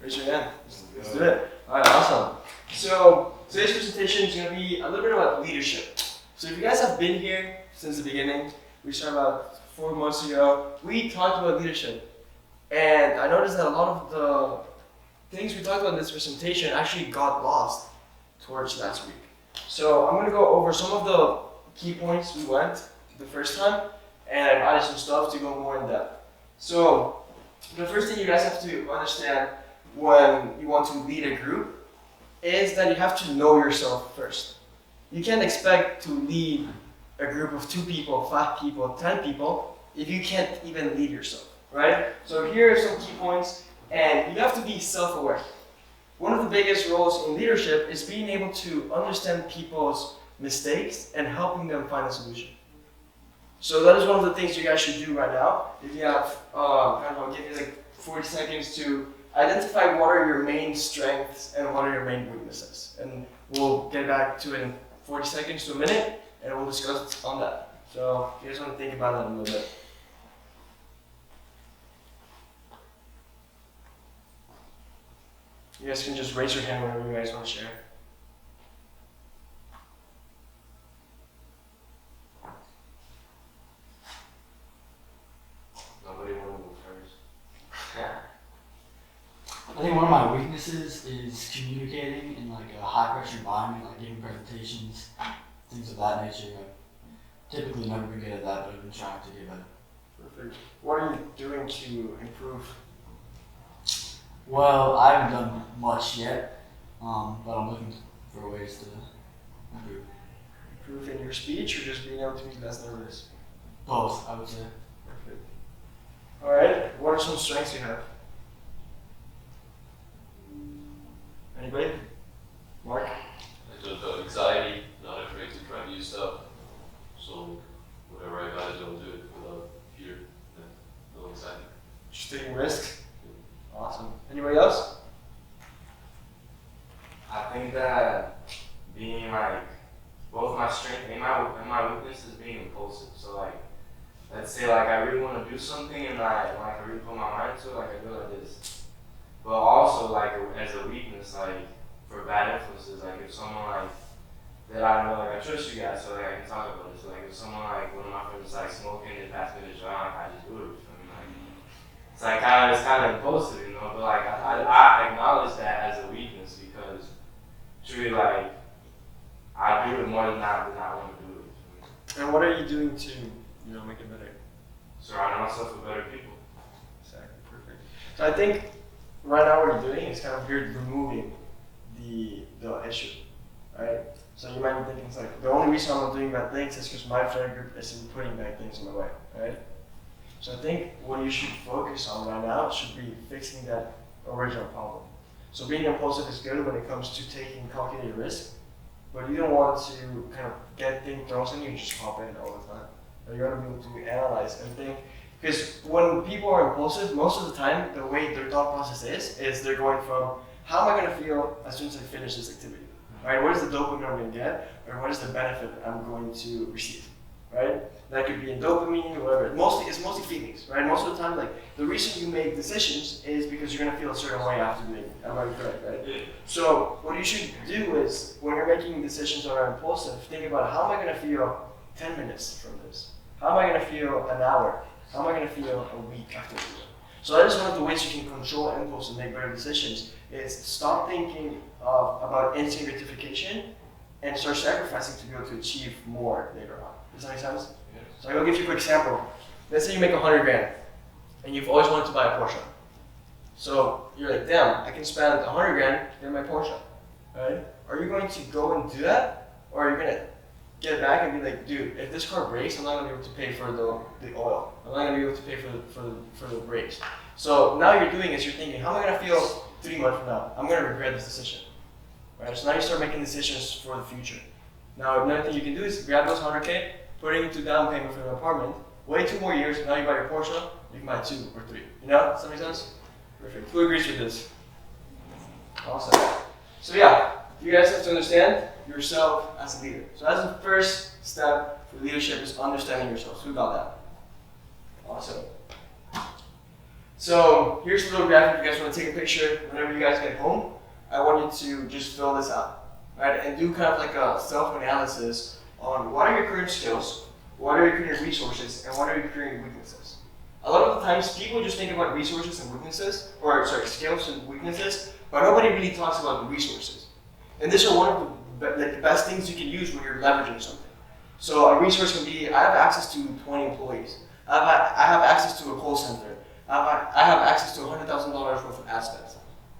Raise your hand. Let's do it. All right, awesome. So today's presentation is going to be a little bit about leadership. So if you guys have been here since the beginning, we started about 4 months ago, we talked about leadership. And I noticed that a lot of the things we talked about in this presentation actually got lost towards last week. So I'm going to go over some of the key points we went the first time, and I've added some stuff to go more in depth. So the first thing you guys have to understand when you want to lead a group is that you have to know yourself first. You can't expect to lead a group of 2 people, 5 people, 10 people if you can't even lead yourself, right? So here are some key points, and you have to be self-aware. One of the biggest roles in leadership is being able to understand people's mistakes and helping them find a solution. So that is one of the things you guys should do right now. If you have, I'll give you like 40 seconds to identify what are your main strengths and what are your main weaknesses. And we'll get back to it in 40 seconds to a minute, and we'll discuss on that. So you guys want to think about that a little bit. You guys can just raise your hand whenever you guys want to share. Nobody want to go first. I think one of my weaknesses is communicating in like a high pressure environment, like giving presentations, things of that nature. I've typically never been good at that, but I've been trying to get better. Perfect. What are you doing to improve? Well, I haven't done much yet, but I'm looking for ways to improve. Improve in your speech or just being able to be less nervous? Both, I would say. Perfect. Alright, what are some strengths you have? Anybody? Mark? I don't have anxiety, not afraid to try new stuff. So whatever I gotta do, I'll do it without fear and no anxiety. Just taking risks? Awesome. Anybody else? I think that being like both my strength and my weakness is being impulsive. So like, let's say like I really want to do something and I really put my mind to it, like I do like this. But also like as a weakness, like for bad influences, like if someone like that I know, like I trust you guys, so like I can talk about it. So like if someone like one of my friends is like smoking and pass me the joint, like I just do it. It's like it's kind of impulsive, you know, but like I acknowledge that as a weakness because truly like I do it more than I want to do it. And what are you doing to, make it better? Surrounding myself with better people. Exactly, perfect. So I think right now what you're doing is kind of you're removing the issue, right? So you might be thinking, it's like, the only reason I'm not doing bad things is because my friend group isn't putting bad things in my way, right? So I think what you should focus on right now should be fixing that original problem. So being impulsive is good when it comes to taking calculated risk, but you don't want to kind of get things thrown in you and just hop in all the time. But you want to be able to analyze and think, because when people are impulsive, most of the time, the way their thought process is they're going from, how am I going to feel as soon as I finish this activity? Right? What is the dopamine I'm going to get, or what is the benefit I'm going to receive? Right? That could be in dopamine or whatever. It's mostly feelings, right? Most of the time, like the reason you make decisions is because you're gonna feel a certain way after doing it. Am I correct, right? Yeah. So what you should do is when you're making decisions that are impulsive, think about how am I gonna feel 10 minutes from this? How am I gonna feel an hour? How am I gonna feel a week after this? So that is one of the ways you can control impulse and make better decisions. Is stop thinking about instant gratification and start sacrificing to be able to achieve more later on. Does that make sense? Yes. So I'll give you a quick example. Let's say you make 100 grand and you've always wanted to buy a Porsche. So you're like, damn, I can spend 100 grand to get my Porsche, right? Are you going to go and do that? Or are you going to get back and be like, dude, if this car breaks, I'm not going to be able to pay for the oil. I'm not going to be able to pay for the brakes. So now you're doing is you're thinking, how am I going to feel 3 months from now? I'm going to regret this decision. Right? So now you start making decisions for the future. Now another thing you can do is grab those 100K, put it into down payment for an apartment, wait 2 more years, now you buy your Porsche, you can buy 2 or 3. You know? Does that make sense? Perfect. Who agrees with this? Awesome. So yeah, you guys have to understand yourself as a leader. So that's the first step for leadership is understanding yourself. So who got that? Awesome. So here's a little graphic. If you guys want to take a picture whenever you guys get home, I want you to just fill this out, right? And do kind of like a self-analysis on what are your current skills, what are your current resources, and what are your current weaknesses. A lot of the times, people just think about resources and weaknesses, skills and weaknesses, but nobody really talks about the resources. And these are one of the best things you can use when you're leveraging something. So a resource can be, I have access to 20 employees. I have access to a call center. I have access to $100,000 worth of ad spend.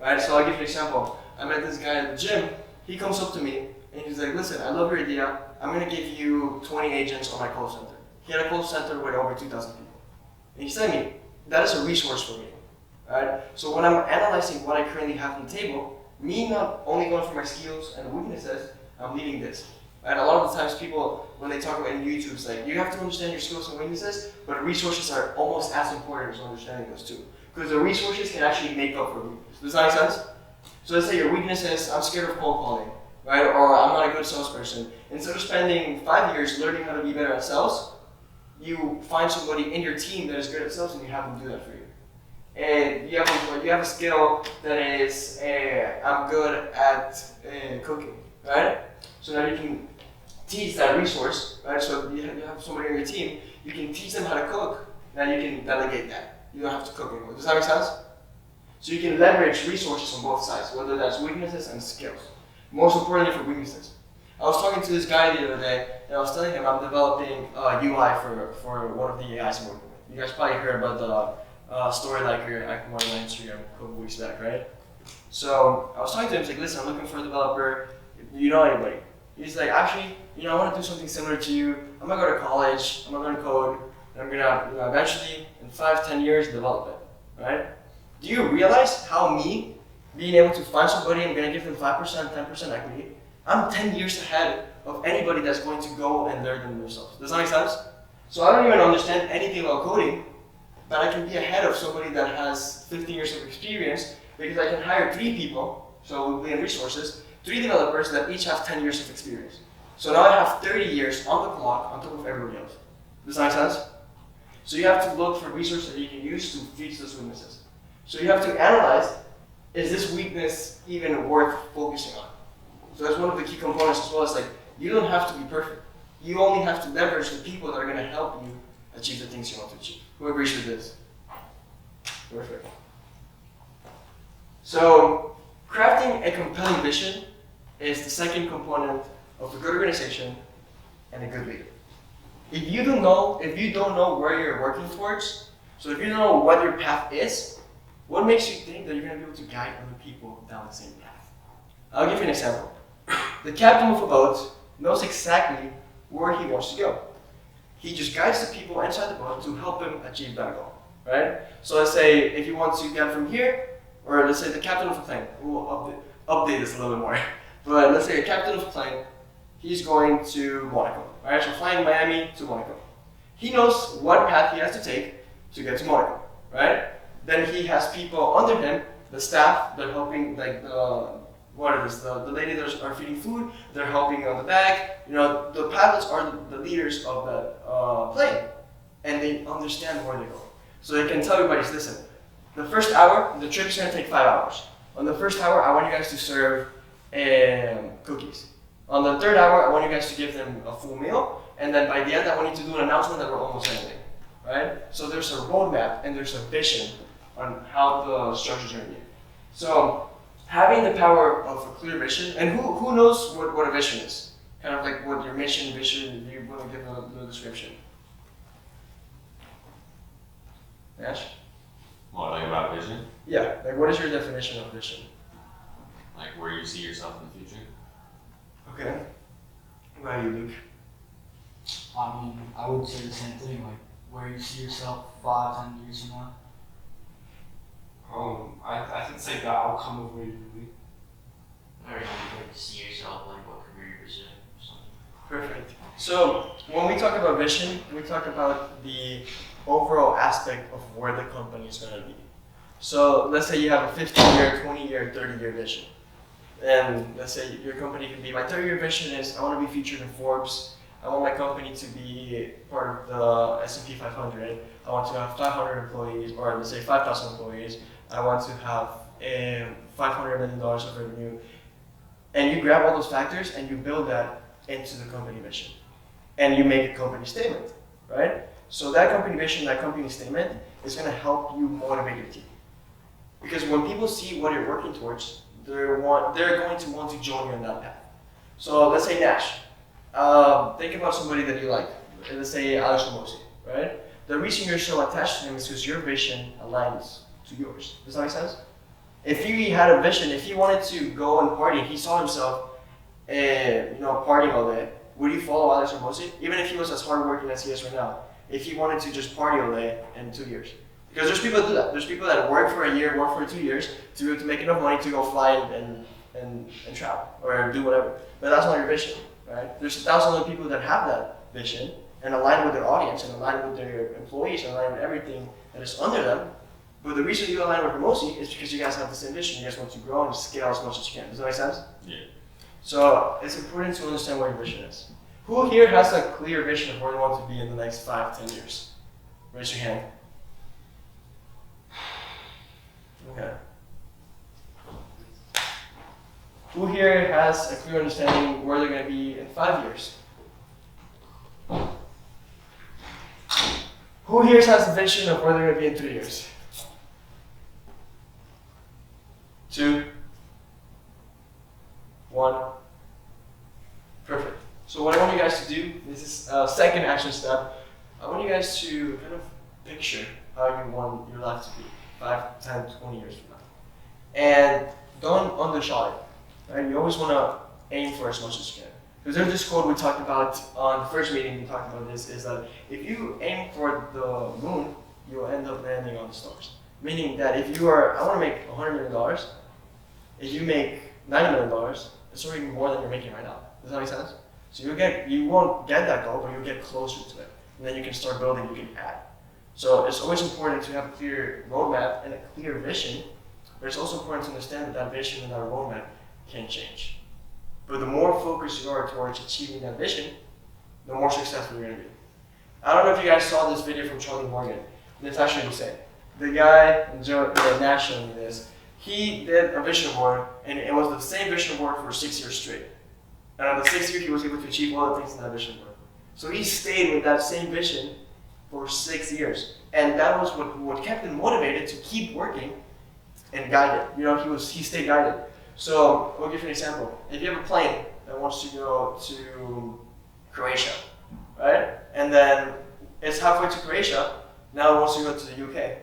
Right? So I'll give you an example. I met this guy at the gym. He comes up to me and he's like, listen, I love your idea. I'm going to give you 20 agents on my call center. He had a call center with over 2,000 people. And he said to me, that is a resource for me. Right? So when I'm analyzing what I currently have on the table, me not only going for my skills and weaknesses, I'm leading this. Right? A lot of the times people, when they talk about in YouTube, it's like, you have to understand your skills and weaknesses, but resources are almost as important as understanding those too. Because the resources can actually make up for weaknesses. Does that make sense? So let's say your weakness is, I'm scared of cold calling, right? Or I'm not a good salesperson. Instead of spending 5 years learning how to be better at sales, you find somebody in your team that is good at sales and you have them do that for you. And you have a skill that is, I'm good at cooking, right? So now you can teach that resource, right? So you have somebody on your team, you can teach them how to cook, now you can delegate that. You don't have to cook anymore. Does that make sense? So you can leverage resources on both sides, whether that's weaknesses and skills. Most importantly for weaknesses. I was talking to this guy the other day, and I was telling him I'm developing a UI for one of the AIs I'm working with. You guys probably heard about the story like I promoted on Instagram a couple weeks back, right? So I was talking to him, he's like, listen, I'm looking for a developer. Do you know anybody? He's like, actually, I want to do something similar to you. I'm gonna go to college, I'm gonna learn code, and I'm gonna eventually, in 5-10 years, develop it, right? Do you realize how me being able to find somebody, I'm gonna give them 5%, 10% equity, I'm 10 years ahead of anybody that's going to go and learn them themselves. Does that make sense? So I don't even understand anything about coding, but I can be ahead of somebody that has 15 years of experience because I can hire 3 people, so we're in resources, 3 developers that each have 10 years of experience. So now I have 30 years on the clock on top of everybody else. Does that make sense? So you have to look for resources that you can use to fix those weaknesses. So you have to analyze, is this weakness even worth focusing on? So that's one of the key components as well. It's like, you don't have to be perfect. You only have to leverage the people that are going to help you achieve the things you want to achieve. Who agrees with this? Perfect. So crafting a compelling vision is the second component of a good organization and a good leader. If you don't know where you're working towards, so if you don't know what your path is, what makes you think that you're going to be able to guide other people down the same path? I'll give you an example. The captain of a boat knows exactly where he wants to go. He just guides the people inside the boat to help him achieve that goal, right? So let's say if you want to get from here, or let's say the captain of a plane, we'll update this a little bit more. But let's say a captain of a plane, he's going to Monaco, right? So flying Miami to Monaco. He knows what path he has to take to get to Monaco, right? Then he has people under him, the staff, they're helping, like the lady that are feeding food, they're helping on the back. The pilots are the leaders of that plane, and they understand where they go. So they can tell everybody, listen, the first hour, the trip is going to take 5 hours. On the first hour, I want you guys to serve cookies. On the third hour, I want you guys to give them a full meal, and then by the end, I want you to do an announcement that we're almost ending, right? So there's a roadmap and there's a vision on how the structure's going to be. So having the power of a clear vision, and who knows what a vision is? Kind of like what your mission, vision, if you want to give a description. Ash? What, like about vision? Yeah, like what is your definition of vision? Like where you see yourself in the future? Okay. What about you, Luke? I mean, I would say the same thing, like where you see yourself 5-10 years from now. I think it's like the outcome of where you be. Or you like to see yourself, like what career you're pursuing or something. Perfect. So when we talk about vision, we talk about the overall aspect of where the company is going to be. So let's say you have a 15-year, 20-year, 30-year vision. And let's say your company can be, my 30-year vision is I want to be featured in Forbes. I want my company to be part of the S&P 500. I want to have 500 employees, or let's say 5,000 employees. I want to have $500 million of revenue. And you grab all those factors and you build that into the company mission. And you make a company statement, right? So that company mission, that company statement is going to help you motivate your team. Because when people see what you're working towards, they're going to want to join you on that path. So let's say Nash. Think about somebody that you like. Let's say Alex Ramosi, right? The reason you're so attached to him is because your vision aligns to yours. Does that make sense? If he had a vision, if he wanted to go and party, he saw himself, partying all day, would you follow Alex Ramosi? Even if he was as hardworking as he is right now, if he wanted to just party all day in 2 years. Because there's people that do that. There's people that work for a year, work for 2 years to make enough money to go fly and travel or do whatever. But that's not your vision, right? There's 1,000 other people that have that vision and align with their audience and align with their employees and align with everything that is under them. But the reason you align with Ramosi is because you guys have the same vision. You guys want to grow and scale as much as you can. Does that make sense? Yeah. So it's important to understand what your vision is. Who here has a clear vision of where they want to be in the next 5, 10 years? Raise your hand. Okay. Who here has a clear understanding where they're going to be in 5 years? Who here has a vision of where they're going to be in 3 years? 2, 1. Perfect. So what I want you guys to do, this is a second action step. I want you guys to kind of picture how you want your life to be 5, 10, 20 years from now. And don't undershot it. Right? You always want to aim for as much as you can. Because there's this quote we talked about on the first meeting, we talked about this, is that if you aim for the moon, you'll end up landing on the stars. Meaning that if you are, I want to make $100 million, if you make $90 million, it's already more than you're making right now. Does that make sense? So you won't get that goal, but you'll get closer to it. And then you can start building, you can add. So it's always important to have a clear roadmap and a clear vision, but it's also important to understand that that vision and that roadmap can change. But the more focused you are towards achieving that vision, the more successful you're going to be. I don't know if you guys saw this video from Charlie Morgan. And it's actually insane. The guy, Nash showed me this, he did a vision board, and it was the same vision board for 6 years straight. And on the 6th year, he was able to achieve all the things in that vision board. So he stayed with that same vision for 6 years. And that was what kept him motivated to keep working and guided. He stayed guided. So I'll give you an example. If you have a plane that wants to go to Croatia, right? And then it's halfway to Croatia, now it wants to go to the UK.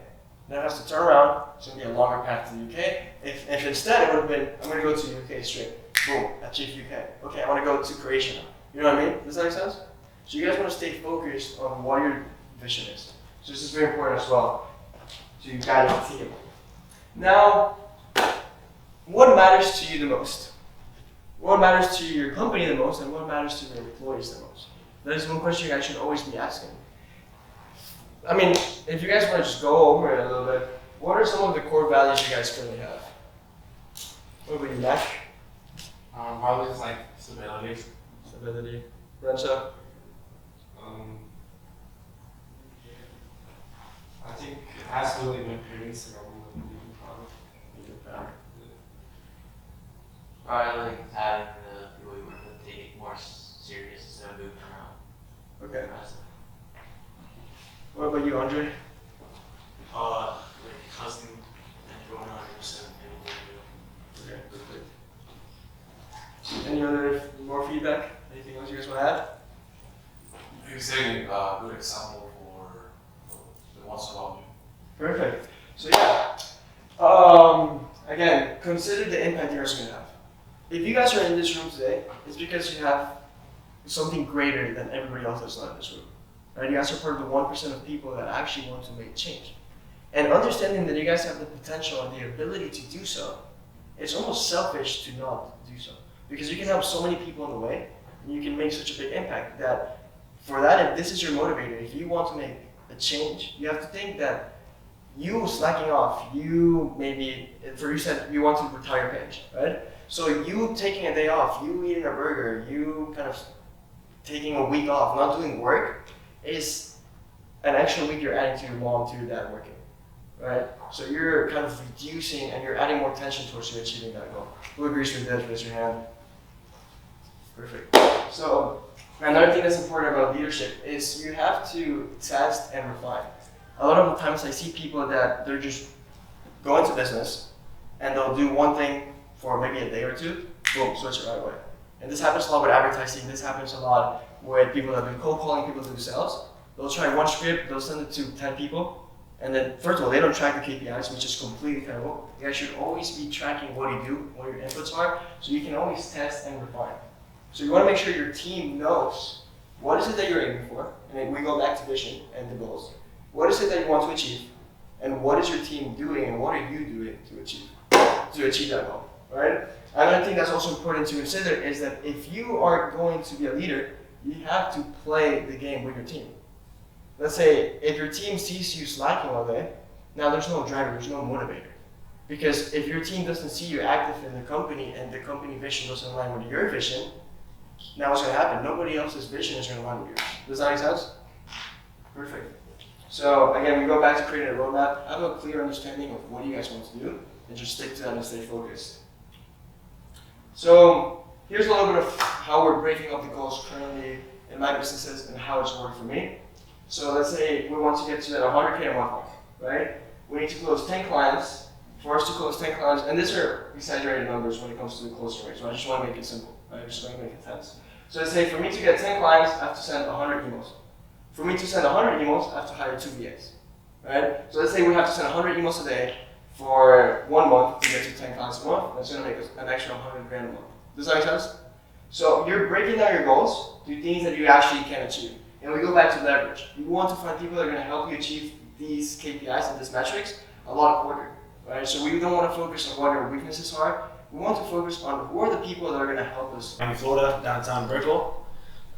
Now it has to turn around, it's going to be a longer path to the UK. If instead it would have been, I'm going to go to the UK straight. Boom, achieve UK. Okay, I want to go to Croatia now. You know what I mean? Does that make sense? So you guys want to stay focused on what your vision is. So this is very important as well to guide your team. Now, what matters to you the most? What matters to your company the most, and what matters to your employees the most? That is one question you guys should always be asking. I mean, if you guys want to just go over it a little bit, what are some of the core values you guys currently have? What about you, Mac? Probably just like stability. Stability. Renzo? I think it has to do with my parents and everyone being proud. Probably like having the people you work with take it more serious instead of moving around. Okay. What about you, Andre? Like constant and going 100% everything you do. Okay, perfect. Any other more feedback? Anything else you guys want to add? You're setting a good example for the ones around you. Perfect. So yeah, again, consider the impact you guys are going to have. If you guys are in this room today, it's because you have something greater than everybody else that's not in this room. Right? You guys are part of the 1% of people that actually want to make change. And understanding that you guys have the potential and the ability to do so, it's almost selfish to not do so. Because you can help so many people on the way, and you can make such a big impact that for that, if this is your motivator, if you want to make a change, you have to think that you slacking off, you maybe, for you said you want to retire bench, right? So you taking a day off, you eating a burger, you kind of taking a week off, not doing work, is an extra week you're adding to your mom, to your dad working, right? So you're kind of reducing and you're adding more tension towards you achieving that goal. Who agrees with this? Raise your hand. Perfect. So another thing that's important about leadership is you have to test and refine. A lot of the times I see people that they're just go into business and they'll do one thing for maybe a day or two, boom, switch it right away. And this happens a lot with advertising, this happens a lot with people that have been cold calling people to do sales. They'll try one script, they'll send it to 10 people, and then first of all, they don't track the KPIs, which is completely terrible. You guys should always be tracking what you do, what your inputs are, so you can always test and refine. So you want to make sure your team knows what is it that you're aiming for, and then we go back to vision and the goals. What is it that you want to achieve, and what is your team doing, and what are you doing to achieve that goal, right? Another thing that's also important to consider is that if you are going to be a leader, you have to play the game with your team. Let's say if your team sees you slacking all day, now there's no driver, there's no motivator. Because if your team doesn't see you active in the company and the company vision doesn't align with your vision, now what's going to happen? Nobody else's vision is going to align with yours. Does that make sense? Perfect. So again, we go back to creating a roadmap. Have a clear understanding of what you guys want to do and just stick to that and stay focused. So here's a little bit of how we're breaking up the goals currently in my businesses and how it's worked for me. So let's say we want to get to that 100K a month, right? We need to close 10 clients. For us to close 10 clients, and these are exaggerated numbers when it comes to the closing rate, so I just want to make it simple. I just want to make it tense. So let's say for me to get 10 clients, I have to send 100 emails. For me to send 100 emails, I have to hire 2 VAs, right? So let's say we have to send 100 emails a day for 1 month to get to 10 clients a month. That's going to make us an extra 100 grand a month. Does that make sense? So you're breaking down your goals to things that you actually can achieve. And we go back to leverage. You want to find people that are going to help you achieve these KPIs and these metrics a lot quicker, right? So we don't want to focus on what your weaknesses are. We want to focus on who are the people that are going to help us. I'm in Florida, downtown Brickell.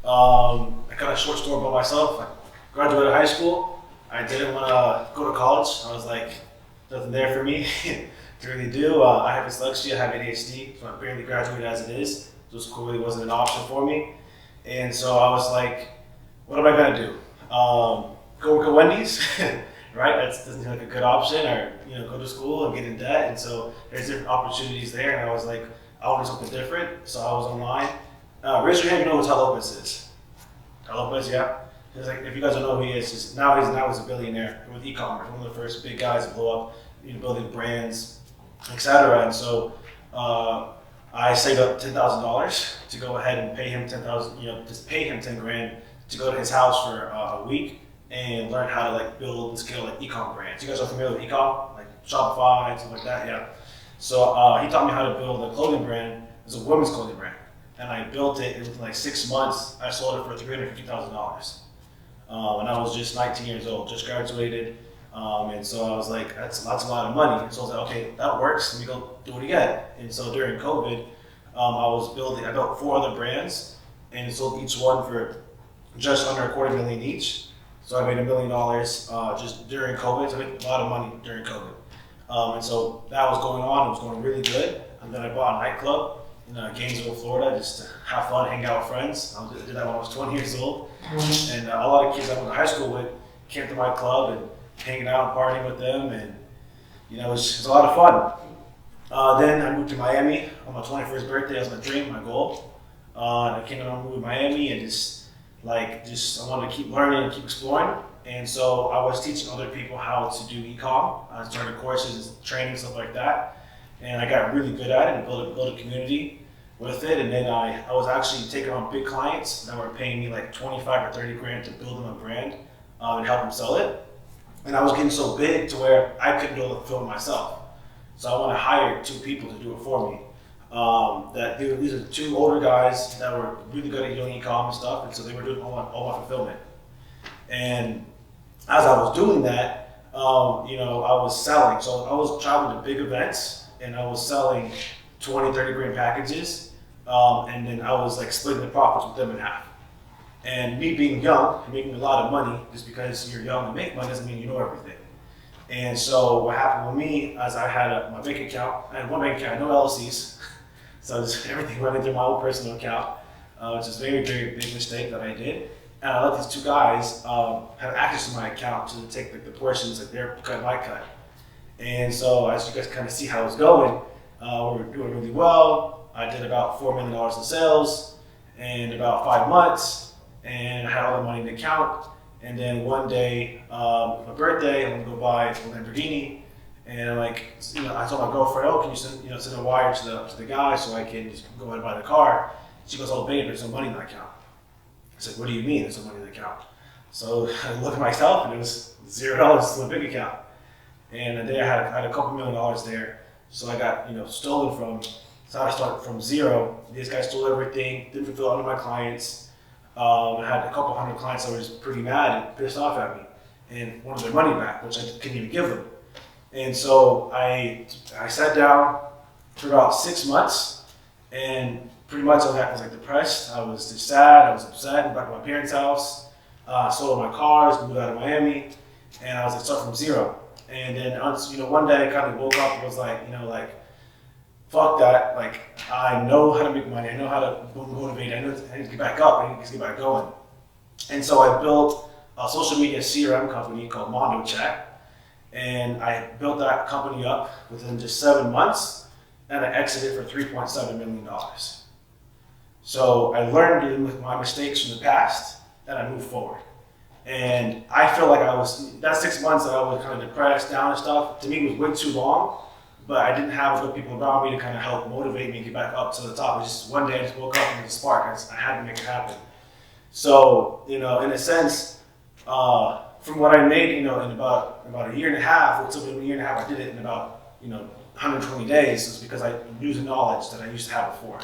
I got a short story about myself. I graduated high school. I didn't want to go to college. I was like, nothing there for me to really do. I have dyslexia, I have ADHD, so I barely graduated as it is. So school really wasn't an option for me. And so I was like, what am I going to do? Go work at Wendy's, right? That doesn't seem like a good option, or go to school and get in debt. And so there's different opportunities there. And I was like, I want something different. So I was online. Raise your hand, you know who Tal Lopez is. Tal Lopez, yeah. It's like, if you guys don't know who he is, now he's a billionaire with e-commerce, one of the first big guys to blow up, building brands, etc. And so I saved up $10,000 to go ahead and pay him just pay him 10 grand to go to his house for a week and learn how to build and scale e-com brands. You guys are familiar with e-com, like Shopify and stuff like that, yeah. So he taught me how to build a clothing brand. It's a women's clothing brand, and I built it. Within 6 months, I sold it for $350,000. And I was just 19 years old, just graduated, and so I was like, that's a lot of money. And so I was like, okay, that works. Let me go do it again. And so during COVID, I built 4 other brands, and sold each one for just under $250,000 each. So I made $1 million just during COVID. So I made a lot of money during COVID. And so that was going on. It was going really good. And then I bought a nightclub in Gainesville, Florida, just to have fun, hang out with friends. I did that when I was 20 years old. And a lot of kids I went to high school with came to my club and hanging out and partying with them. And it was a lot of fun. Then I moved to Miami on my 21st birthday. That was my dream, my goal. And I came down to Miami and I wanted to keep learning and keep exploring. And so I was teaching other people how to do e-com. I started courses, training, stuff like that. And I got really good at it and built a community with it. And then I was actually taking on big clients that were paying me 25 or 30 grand to build them a brand and help them sell it. And I was getting so big to where I couldn't build a film myself. So I want to hire 2 people to do it for me. These are 2 older guys that were really good at doing e-com and stuff, and so they were doing all my fulfillment. And as I was doing that, I was selling. So I was traveling to big events, and I was selling 20, 30 grand packages, and then I was splitting the profits with them in half. And me being young and making a lot of money, just because you're young and make money doesn't mean you know everything. And so what happened with me, as I had my bank account, I had one bank account, no LLCs. So everything went into my own personal account. which is a very, very big mistake that I did. And I let these two guys have access to my account to take the portions, like their cut, my cut. And so as you guys kind of see how it's going, we were doing really well. I did about $4 million in sales in about 5 months, and I had all the money in the account. And then one day, my birthday, I'm gonna go buy a Lamborghini, and I'm like, I told my girlfriend, oh, can you send a wire to the guy so I can just go and buy the car? She goes, oh, babe, there's no money in the account. I said, what do you mean there's no money in the account? So I looked at myself, and it was $0 in the big account. And the day I had a couple $1 million there, so I got stolen from. So I started from zero. These guys stole everything, didn't fulfill all of my clients. I had a couple hundred clients that were just pretty mad and pissed off at me and wanted their money back, which I couldn't even give them. And so I sat down for about 6 months, and pretty much I was like depressed. I was just sad. I was upset. I'm back at my parents' house. Sold all my cars, moved out of Miami, and I was like start from zero. And then one day I kind of woke up and was like, fuck that. Like, I know how to make money. I know how to motivate. I need to get back up. I need to get back going. And so I built a social media CRM company called Mondo Chat. And I built that company up within just 7 months, and I exited for $3.7 million. So I learned with my mistakes from the past, and I moved forward. And I feel like that 6 months that I was kind of depressed, down and stuff, to me was way too long. But I didn't have good people around me to kind of help motivate me and get back up to the top. It was just one day I just woke up and it was a spark. I had to make it happen. So, in a sense, from what I made, in about a year and a half, it took me a year and a half, I did it in about, 120 days. It's because I used the knowledge that I used to have before.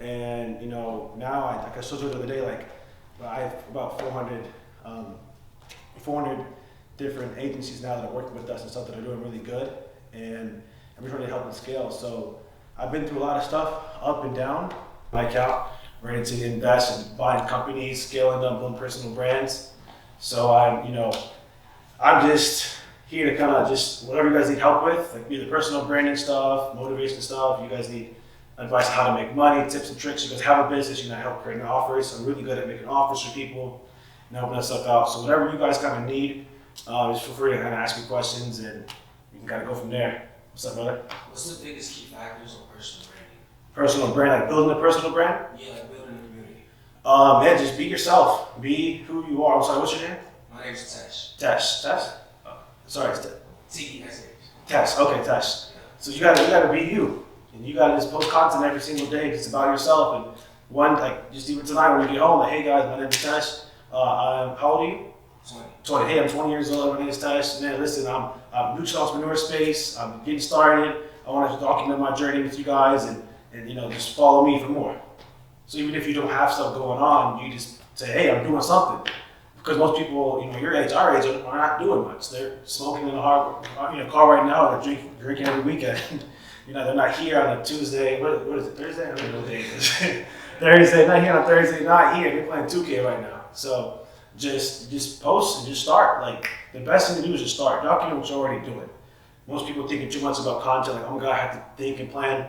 And, now, like I showed you the other day, like, I have about 400 different agencies now that are working with us and stuff that are doing really good. And I'm trying to help them scale. So I've been through a lot of stuff, up and down. My account, ready to invest in buying companies, scaling them, building personal brands. So I'm just here to kind of just whatever you guys need help with, like be the personal branding stuff, motivation stuff. You guys need advice on how to make money, tips and tricks. You guys have a business, help creating offers. I'm really good at making offers for people and helping that stuff out. So whatever you guys kind of need, just feel free to kind of ask me questions, and you can kind of go from there. What's up, brother? What's the biggest key factors on personal branding? Personal brand, like building a personal brand? Yeah, like building a community. Man, just be yourself. Be who you are. I'm sorry, what's your name? My name's Tesh. Tesh. Oh, sorry, it's T-E-S-H. Tesh. Okay, Tesh. So you gotta be you, and you gotta just post content every single day. It's about yourself. And just even tonight when you get home, like, hey guys, my name is Tesh. How old are you? 20. Hey, I'm 20 years old. My name is Tesh. Man, listen, I'm new to the entrepreneur space. I'm getting started. I want to document my journey with you guys, and just follow me for more. So even if you don't have stuff going on, you just say, hey, I'm doing something. Because most people, your age, our age, are not doing much. They're smoking in a car right now. They're drinking every weekend. They're not here on a Tuesday. What is it? Thursday? I don't know what day it is. Thursday. Not here on Thursday. Not here. They're playing 2K right now. So just post and just start. Like, the best thing to do is just start. Document what you're already doing. Most people thinking too much about content, like, oh my God, I have to think and plan.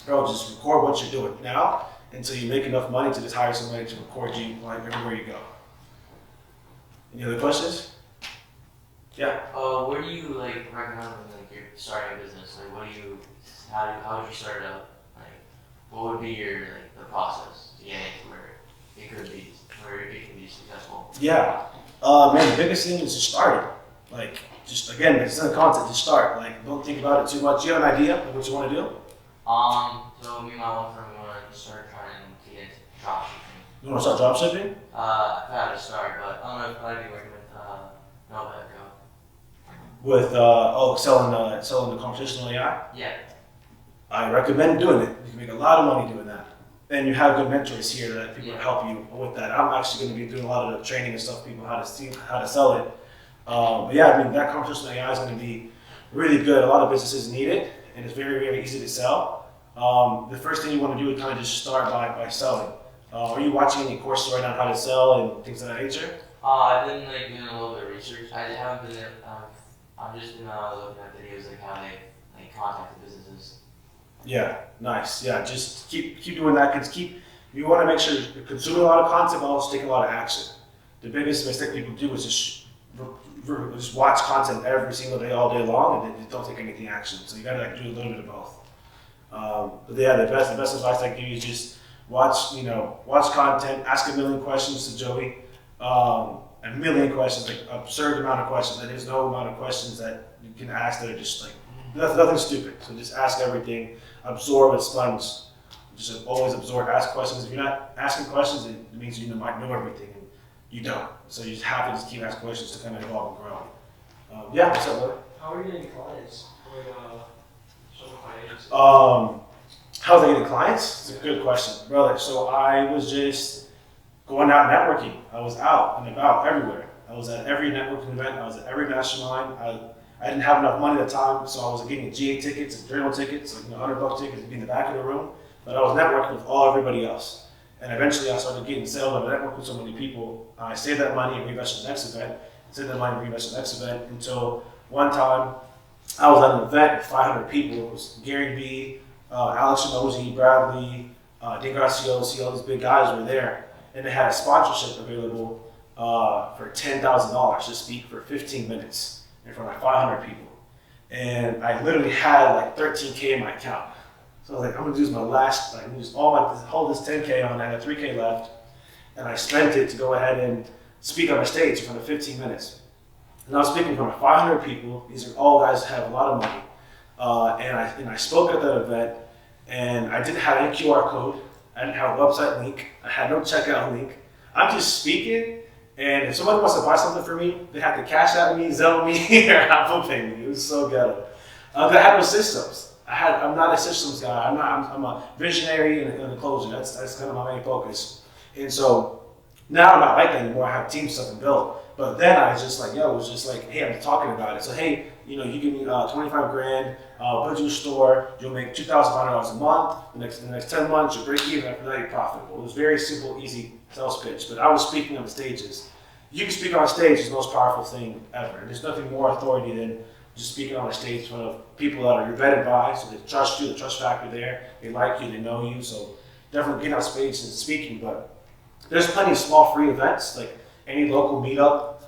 Bro, just record what you're doing now until you make enough money to just hire somebody to record you everywhere you go. Any other questions? Yeah. Where do you recommend when you're starting a business? How would you start it up? What would be your the process to get it where it can be successful? Yeah. Man, the biggest thing is just start it. Just again, it's not content, just start. Don't think about it too much. Do you have an idea of what you want to do? So me and my one friend, we want to start trying to get into dropshipping. You want to start dropshipping? I've had to start, but I don't know if I'd be working with Novaco. With selling the conversational AI? Yeah. I recommend doing it. You can make a lot of money doing that. And you have good mentors here that people help you with that. I'm actually going to be doing a lot of the training and stuff, people how to sell it. But yeah, that conversational AI is going to be really good. A lot of businesses need it, and it's very, very easy to sell. The first thing you want to do is kind of just start by selling. Are you watching any courses right now on how to sell and things of that nature? I've been doing a little bit of research. I haven't been. I've just been looking at videos how they contact the businesses. Yeah, nice. Yeah, just keep doing that, because keep You want to make sure you're consuming a lot of content, but also taking a lot of action. The biggest mistake people do is just watch content every single day, all day long, and then don't take anything action. So you gotta like do a little bit of both. But yeah, the best advice I give you is just watch content, ask a million questions to Joey, a million questions, like absurd amount of questions. And there's no amount of questions that you can ask that are just like nothing stupid. So just ask everything, absorb and sponge. Just always absorb, ask questions. If you're not asking questions, it means you might know everything, and you don't. So you just have to just keep asking questions to kind of evolve and grow. Yeah, what's up, brother? How are you getting clients with Shopify agency? How was I getting clients? It's a good question, brother. So I was just going out networking. I was out and about everywhere. I was at every networking event. I was at every mastermind. I didn't have enough money at the time, so I was getting GA tickets and journal tickets, like $100 tickets to be in the back of the room. But I was networking with everybody else. And eventually I started getting sales. I networked with so many people. I saved that money and reinvested in the next event. Saved that money and reinvested in the next event until one time I was at an event with 500 people. It was Gary B, Alex Shimoji, Bradley, Dan Graciosi, all these big guys were there. And they had a sponsorship available for $10,000 to speak for 15 minutes in front of 500 people. And I literally had like 13K in my account. So I was like, I'm gonna use my last, like, use hold this 10K on, I had 3K left, and I spent it to go ahead and speak on a stage in front of 15 minutes. And I was speaking in front of 500 people. These are all guys that have a lot of money. And I spoke at that event, and I didn't have any QR code. I didn't have a website link. I had no checkout link. I'm just speaking, and if somebody wants to buy something for me, they have to Cash App me, Zelle me, or Apple Pay me. It was so ghetto. I had no systems. I'm not a systems guy. I'm a visionary and a closer. That's kind of my main focus. And so now I'm not like that anymore. I have team stuff and build. But then I was just like, it was just like, hey, I'm talking about it. So hey, you give me 25 grand, I'll build you a store. You'll make $2,500 a month. The next 10 months, you'll break even. After that, you're profitable. It was very simple, easy sales pitch. But I was speaking on the stages. You can speak on a stage is the most powerful thing ever. There's nothing more authority than just speaking on a stage in front of people that you're vetted by, so they trust you, the trust factor there, they like you, they know you, so definitely getting on stage and speaking. But there's plenty of small free events, like any local meetup.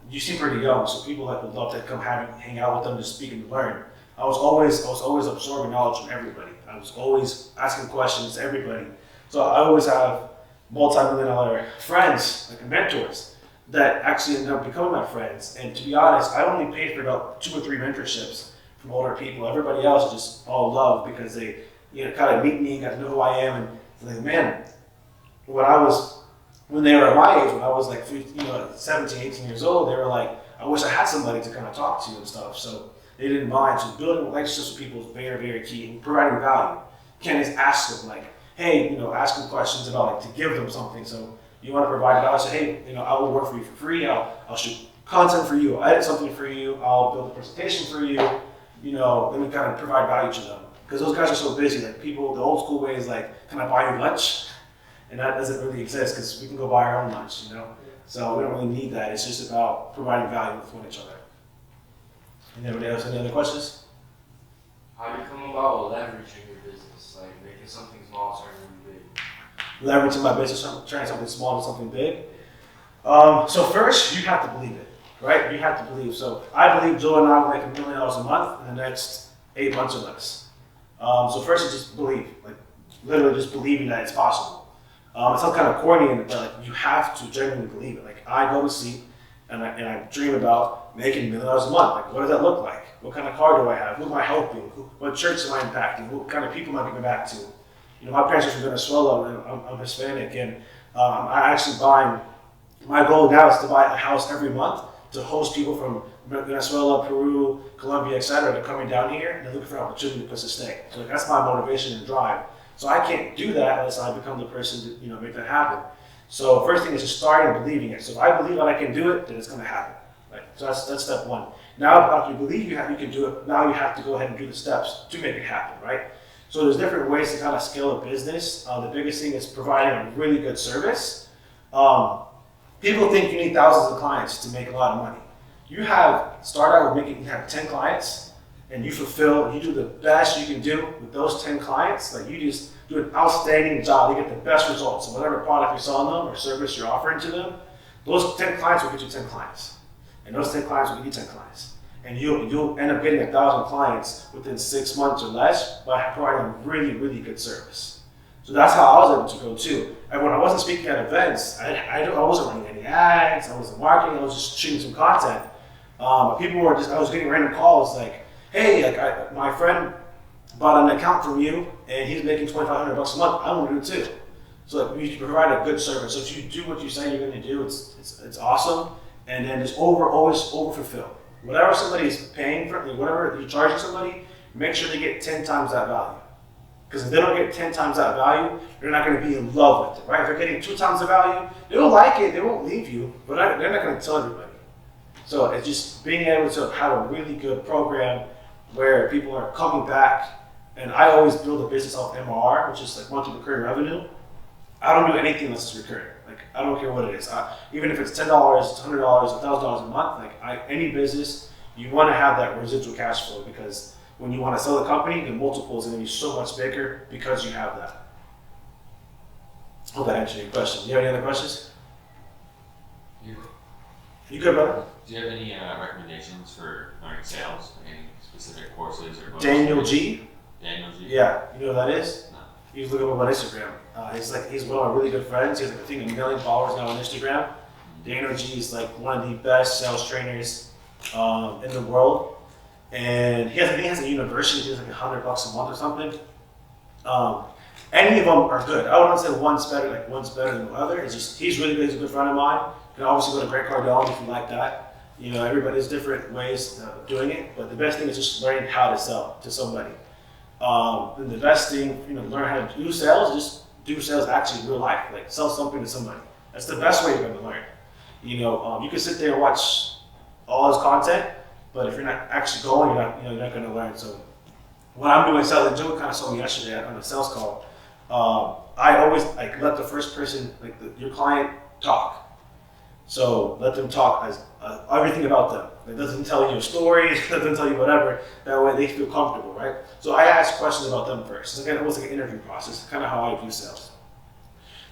You seem pretty young, so people that would love to come hang out with them to speak and learn. I was always absorbing knowledge from everybody. I was always asking questions to everybody. So I always have multi-million-dollar friends, like mentors, that actually ended up becoming my friends. And to be honest, I only paid for about 2 or 3 mentorships from older people. Everybody else just all love because they, kind of meet me, got to know who I am, and they're like, man, when they were at my age, when I was like 17, 18 years old, they were like, I wish I had somebody to kind of talk to and stuff. So they didn't mind. So building relationships with people is very, very key, and providing value. You can't just ask them like, hey, ask them questions about like to give them something. So you want to provide value. Say, hey, I will work for you for free. I'll shoot content for you. I'll edit something for you. I'll build a presentation for you. Then we kind of provide value to them because those guys are so busy. Like people, the old school way is like, can I buy you lunch? And that doesn't really exist because we can go buy our own lunch. So we don't really need that. It's just about providing value with one each other. And anybody else? Any other questions? How do you come about leveraging your business, like making something small turn really big? Leveraging my business, turning something small to something big. So first, you have to believe it, right? You have to believe. So I believe Joe and I will make $1 million a month in the next 8 months or less. So first, you just believe, like literally just believing that it's possible. It sounds kind of corny, but like you have to genuinely believe it. Like I go to sleep and I dream about making $1 million a month. Like what does that look like? What kind of car do I have? Who am I helping? What church am I impacting? What kind of people am I giving back to? My parents are from Venezuela, and I'm Hispanic, and I'm actually buying. My goal now is to buy a house every month to host people from Venezuela, Peru, Colombia, etc. to coming down here and they're looking for an opportunity to stay. So that's my motivation and drive. So I can't do that unless I become the person to make that happen. So first thing is just starting and believing it. So if I believe that I can do it, then it's going to happen. Right? So that's step one. Now after you believe you can do it, now you have to go ahead and do the steps to make it happen, right? So there's different ways to kind of scale a business. The biggest thing is providing a really good service. People think you need 1000s of clients to make a lot of money. You have 10 clients, and you fulfill, you do the best you can do with those 10 clients, like you just do an outstanding job. You get the best results. So whatever product you're selling them or service you're offering to them, those 10 clients will get you 10 clients. And those 10 clients will get you 10 clients. And you'll end up getting 1,000 clients within 6 months or less by providing a really, really good service. So that's how I was able to go too. And when I wasn't speaking at events, I wasn't running any ads, I wasn't marketing, I was just shooting some content. People were I was getting random calls like, hey, my friend bought an account from you and he's making $2,500 a month, I want to do it too. So like, you provide a good service. So if you do what you say you're going to do, it's awesome. And then just always over fulfill. Whatever somebody is paying for, whatever you're charging somebody, make sure they get 10 times that value. Because if they don't get 10 times that value, they're not going to be in love with it, right? If they're getting 2 times the value, they'll like it, they won't leave you, but they're not going to tell everybody. So it's just being able to have a really good program where people are coming back. And I always build a business off MRR, which is like monthly recurring revenue. I don't do anything unless it's recurring. Like, I don't care what it is. Even if it's $10, $100, $1,000 a month, any business, you want to have that residual cash flow because when you want to sell the company, the multiple is going to be so much bigger because you have that. Hope that answered your question. Do you have any other questions? You good, brother? Do you have any recommendations for learning sales? Any specific courses or books? Daniel G. Daniel G. Yeah, you know who that is? No. You can look him up on Instagram. He's one of my really good friends. He has I think 1 million followers now on Instagram. Daniel G is like one of the best sales trainers in the world. And he has a university, he has like $100 a month or something. Any of them are good. I wouldn't say one's better than the other. It's just he's really good, he's a good friend of mine. You can obviously go to Grant Cardone if you like that. You know, everybody's different ways of doing it, but the best thing is just learning how to sell to somebody. And the best thing, learn how to do sales, just do sales actually in real life. Like sell something to somebody. That's the best way you're going to learn. You can sit there and watch all his content, but if you're not actually going, you're not going to learn. So when I'm doing sales, Joe kind of saw me yesterday on a sales call. I always let the first person, your client, talk. So let them talk as everything about them. It doesn't tell you a story, it doesn't tell you whatever. That way they feel comfortable, right? So I ask questions about them first. It's almost like an interview process, kind of how I do sales.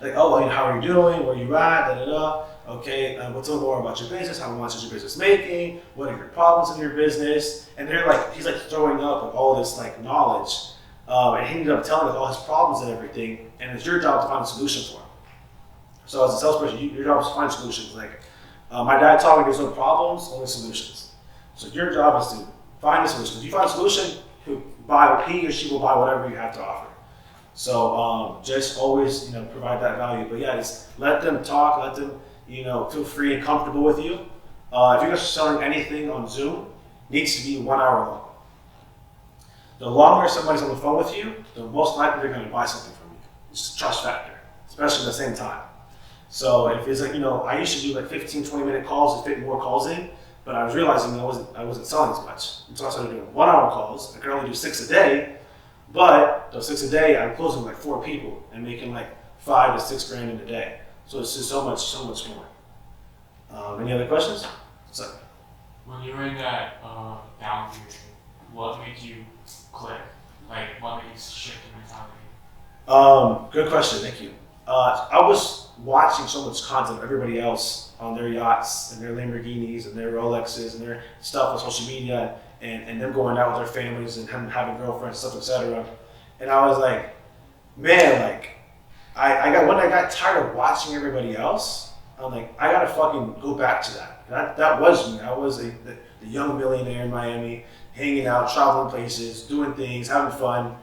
Like, how are you doing? Where you at? Da-da-da. Okay, what's more about your business? How much is your business making? What are your problems in your business? And he's throwing up all this knowledge. And he ended up telling us all his problems and everything. And it's your job to find a solution for him. So as a salesperson, your job is to find solutions. My dad taught me there's no problems, only solutions. So your job is to find a solution. If you find a solution, he or she will buy whatever you have to offer. So just always, provide that value. But yeah, just let them talk, let them, feel free and comfortable with you. If you guys are selling anything on Zoom, it needs to be 1 hour long. The longer somebody's on the phone with you, the most likely they're going to buy something from you. It's a trust factor, especially at the same time. So if it's I used to do 15, 20-minute calls to fit more calls in, but I was realizing I wasn't selling as much. So I started doing 1 hour calls. I could only do 6 a day, but those 6 a day, I'm closing 4 people and making $5 to $6 grand in a day. So it's just so much more. Any other questions? So, when you were in that down period, what made you click? What made you shift your mentality? Good question, thank you. I was watching so much content of everybody else on their yachts and their Lamborghinis and their Rolexes and their stuff on social media and them going out with their families and having girlfriends, stuff, etc. And I was like, man, I got tired of watching everybody else. I'm like, I gotta fucking go back to that. That was me. I was the young millionaire in Miami, hanging out, traveling places, doing things, having fun.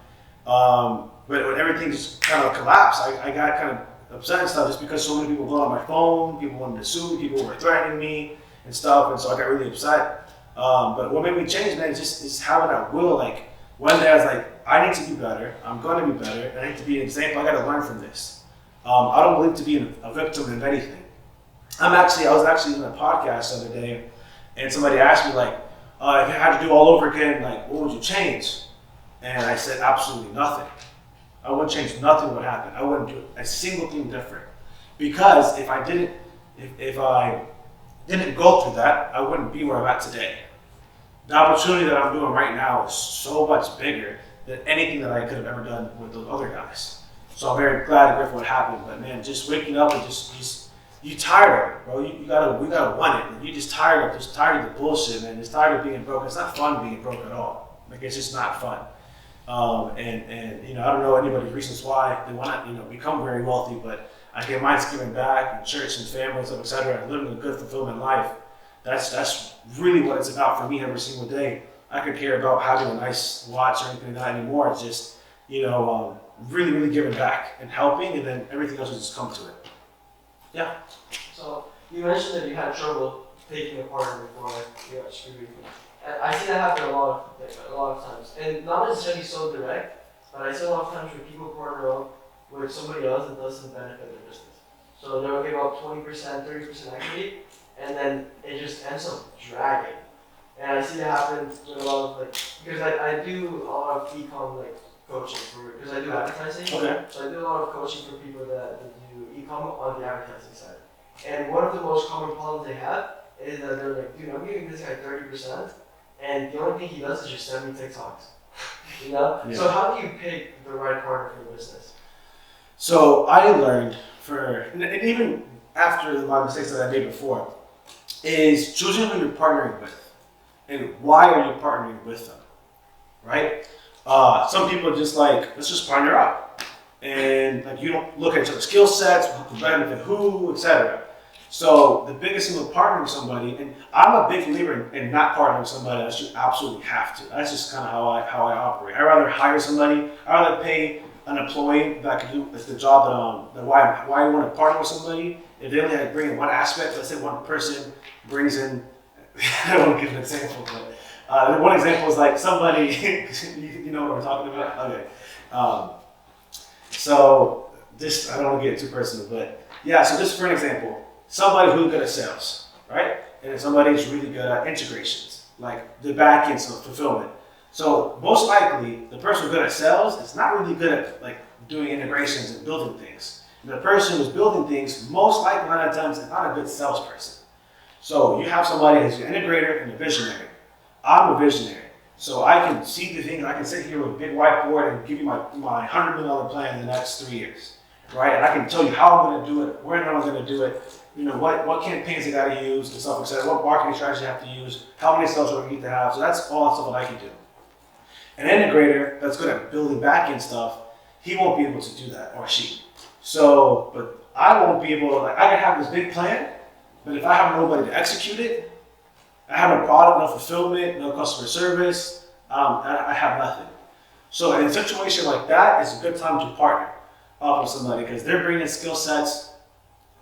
But when everything just kind of collapsed, I got kind of upset and stuff just because so many people got on my phone, people wanted to sue me, people were threatening me and stuff, and so I got really upset. But what made me change, man, is just having that will. One day I was I need to be better, I'm going to be better, and I need to be an example, I got to learn from this. I don't believe to be a victim of anything. I was actually in a podcast the other day, and somebody asked me, if you had to do all over again, what would you change? And I said, absolutely nothing. I wouldn't change nothing what happened. I wouldn't do a single thing different. Because if I didn't go through that, I wouldn't be where I'm at today. the opportunity that I'm doing right now is so much bigger than anything that I could have ever done with those other guys. So I'm very glad and grateful what happened. But man, just waking up and you tired of it, bro. We gotta want it. You just tired of the bullshit, man. Just tired of being broke. It's not fun being broke at all. Like it's just not fun. And I don't know anybody's reasons why they want to become very wealthy, but I get mine's giving back and church and family and stuff, etc. And living a good fulfillment life. That's really what it's about for me every single day. I could care about having a nice watch or anything like that anymore. It's just really, really giving back and helping, and then everything else will just come to it. Yeah. So you mentioned that you had trouble taking a partner before you got screwed. And I see that happen a lot of times, and not necessarily so direct, but I see a lot of times where people partner up with somebody else that doesn't benefit their business. So they'll give up 20%, 30% equity, and then it just ends up dragging. And I see that happen with a lot of because I do a lot of e-com coaching because I do advertising. Okay. So I do a lot of coaching for people that do e-com on the advertising side. And one of the most common problems they have is that they're like, dude, I'm giving this guy 30%, and the only thing he does is just send me TikToks. Yeah. So how do you pick the right partner for your business? So I learned and even after my mistakes that I made before, is choosing who you're partnering with. And why are you partnering with them, right? Some people are just like, let's just partner up. And you don't look at each other's skill sets, who can benefit who, etc. So the biggest thing with partnering with somebody, and I'm a big believer in not partnering with somebody unless you absolutely have to. That's just kind of how I operate. I'd rather hire somebody, I'd rather pay an employee that can do the job that why I want to partner with somebody. If they only bring in one aspect, let's say one person brings in, I don't want to give an example, but one example is like somebody, you know what I'm talking about? Okay. So this, I don't want to get too personal, but yeah, so just for an example, somebody's really good at sales, right? And then somebody's really good at integrations, like the back end, so fulfillment. So most likely, the person who's good at sales is not really good at doing integrations and building things. And the person who's building things, most likely, 9 out of 10 is not a good salesperson. So you have somebody who's an integrator and a visionary. I'm a visionary. So I can see the things, I can sit here with a big whiteboard and give you my $100 million plan in the next 3 years, right? And I can tell you how I'm gonna do it, when I'm gonna do it, what campaigns I gotta use, and stuff, etc. What marketing strategy I have to use, how many sales I need to have. So that's all the stuff that I can do. An integrator that's good at building back-end stuff, he won't be able to do that, or she. So, but I won't be able to, I can have this big plan, but if I have nobody to execute it, I have no product, no fulfillment, no customer service, I have nothing. So in a situation like that, it's a good time to partner up with somebody because they're bringing skill sets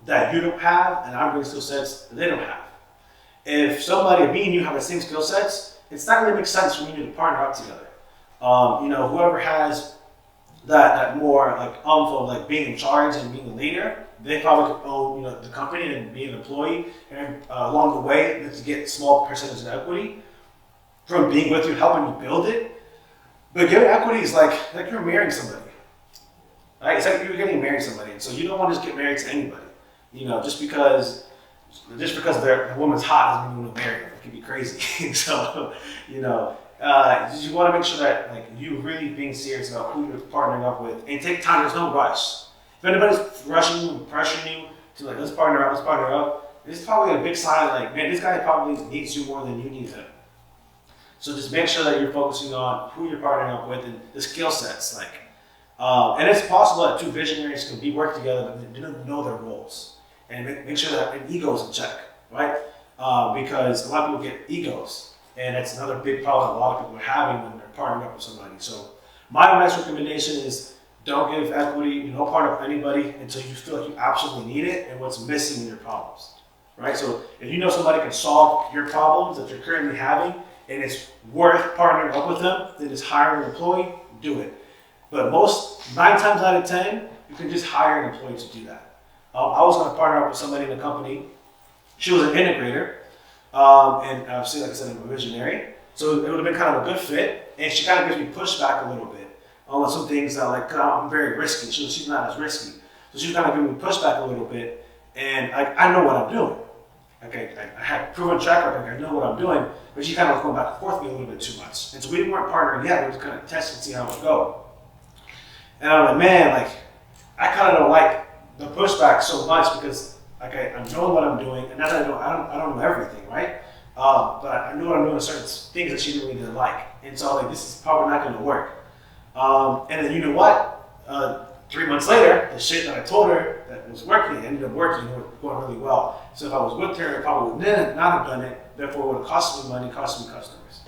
that you don't have, and I'm bringing skill sets that they don't have. If me and you have the same skill sets, it's not going to make sense for you to partner up together. Whoever has that more of being in charge and being a leader, they probably could own the company and be an employee, and along the way to get small percentage of equity from being with you, helping you build it. But getting equity is like you're marrying somebody, right? It's like you're getting married to somebody, and so you don't want to just get married to anybody. Just because the woman's hot doesn't mean you want to marry her. It can be crazy. So you want to make sure that you really being serious about who you're partnering up with, and take time. There's no rush. If anybody's rushing you and pressuring you to let's partner up, it's probably a big sign man, this guy probably needs you more than you need him. So just make sure that you're focusing on who you're partnering up with and the skill sets. And it's possible that two visionaries can work together, but they don't know their roles. And make sure that an ego is in check, right? Because a lot of people get egos, and it's another big problem that a lot of people are having when they're partnering up with somebody. So my best recommendation is don't give equity, don't partner with anybody until you feel like you absolutely need it and what's missing in your problems, right? So if you know somebody can solve your problems that you're currently having and it's worth partnering up with them, then just hire an employee, do it. But 9 times out of 10, you can just hire an employee to do that. I was going to partner up with somebody in the company. She was an integrator, and obviously, like I said, I'm a visionary. So it would have been kind of a good fit, and she kind of gives me pushback a little bit on some things that I'm very risky. She's not as risky. So she's kind of giving me pushback a little bit, and I know what I'm doing. I had proven track record, I know what I'm doing, but she kind of was going back and forth with me a little bit too much. And so we weren't partnering yet, we were just kind of testing to see how it would go. And I'm like, man, like, I kind of don't like the pushback so much because like I'm knowing what I'm doing, and not that I don't know everything, right? But I knew what I'm doing with certain things that she really didn't like. And so I was like, this is probably not going to work. And then you know what? 3 months later, the shit that I told her that was working ended up working, going really well. So if I was with her, I probably would not have done it. Therefore, it would have cost me money, cost me customers.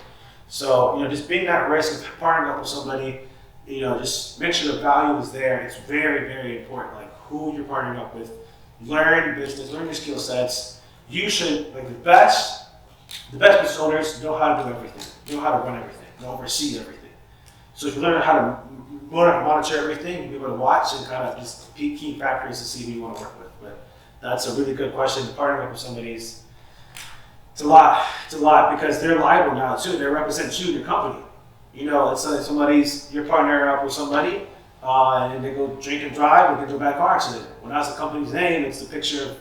So, just being that risk of partnering up with somebody, just make sure the value is there. It's very, very important. Like who you're partnering up with. Learn business, learn your skill sets. You should, like the best business owners know how to do everything, know how to run everything, know oversee everything. So if you learn how to monitor everything, you'll be able to watch and kind of just pick key factors to see who you want to work with. But that's a really good question. Partnering up with somebody's, it's a lot because they're liable now too. They represent you and your company. Let's say you're partnering up with somebody and they go drink and drive and get into a bad car accident. When that's the company's name, it's the picture of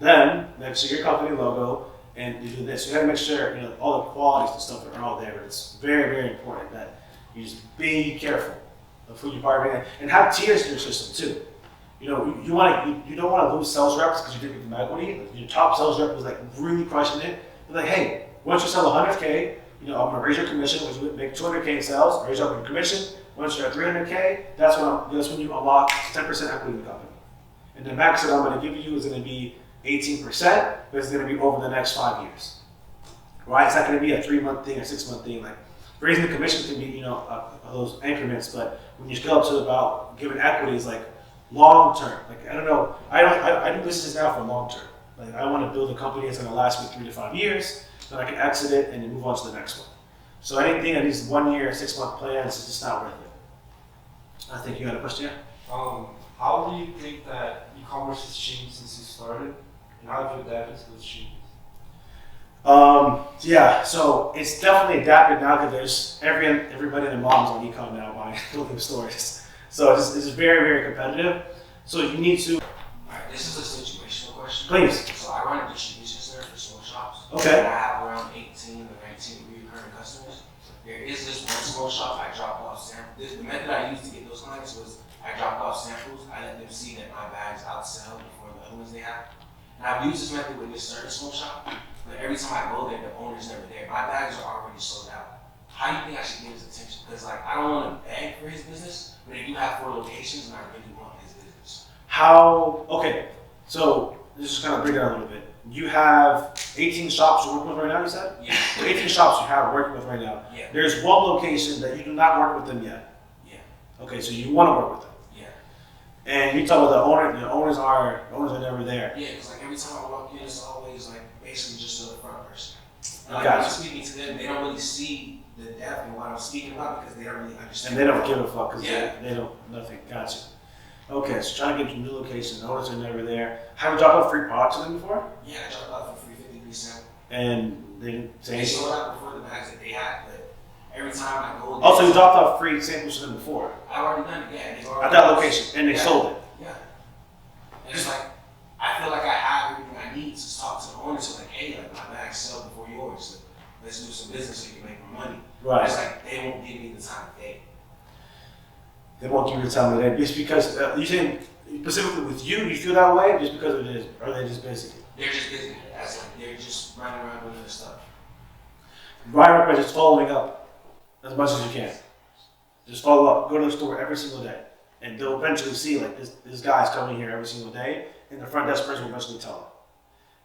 them next to your company logo, and you do this. You got to make sure all the qualities and stuff are all there. But it's very, very important that you just be careful of who you partner with, and have tiers in your system too. You don't want to lose sales reps because you didn't give them equity. Like your top sales rep was like really crushing it. They're like, hey, once you sell 100K, I'm gonna raise your commission. Once you make 200K in sales, raise up your commission. Once you're at 300K, that's when you unlock 10% equity in the company. And the max that I'm going to give you is going to be 18%, but it's going to be over the next 5 years. Right? It's not going to be a 3-month thing or 6-month thing. Like raising the commission can be, those increments, but when you scale up to about giving equities, like long term. Like I don't know, I do businesses now for long term. Like I want to build a company that's going to last me 3 to 5 years, then I can exit it and then move on to the next one. So anything that needs 1 year, 6-month plans is just not worth it. I think you had a question, yeah? How do you think that e-commerce has changed since you started, and how have you adapted to those changes? Yeah, so it's definitely adapted now because there's everybody and their mom's on e-com now buying building stores. So it's very, very competitive. So you need to. Alright, this is a situational question. Please. So I run a distribution center for small shops. Okay. And I have around 18 or 19 recurring customers. There is this one small shop I dropped off samples. The method I used to get those clients was I dropped off samples. I let them see that my bags outsell before the other ones they have. And I've used this method with this certain small shop, but every time I go there, the owner's never there. My bags are already sold out. How do you think I should get his attention? Because I don't want to beg for his business, but if you have 4 locations and I really want his business. Okay, so just kind of break it down a little bit. You have 18 shops you're working with right now, you said? Yeah. 18 shops you have working with right now. Yeah. There's one location that you do not work with them yet. Yeah. Okay, so you want to work with them. Yeah. And you talk about the owners are never there. Yeah, because every time I walk in, it's always basically just the front person. And Gotcha. when I'm speaking to them, they don't really see the depth in what I'm speaking about because they don't really understand. And they don't give a fuck because Yeah. they don't, nothing. Gotcha. Okay, so trying to get to new locations, the owners are never there. Have you dropped off free products to them before? Yeah, I dropped off for 350%. And they didn't say They anything? sold out before the bags that they had, but every time I go. Also, you dropped off free samples to them before? I've already done it, yeah. And they've already At that location, and they Yeah. sold it? Yeah. And it's I feel like I have everything I need to talk to the owners. So hey, my bags sell before yours. Let's do some business so you can make more money. Right. It's they won't give me the time of day. They won't give you the time of day just because you saying specifically with you feel that way just because it is, or are they just busy? They're just busy. They're just running around doing other stuff. Right by just following up as much as you can. Just follow up. Go to the store every single day, and they'll eventually see this guy's coming here every single day, and the front desk person will eventually tell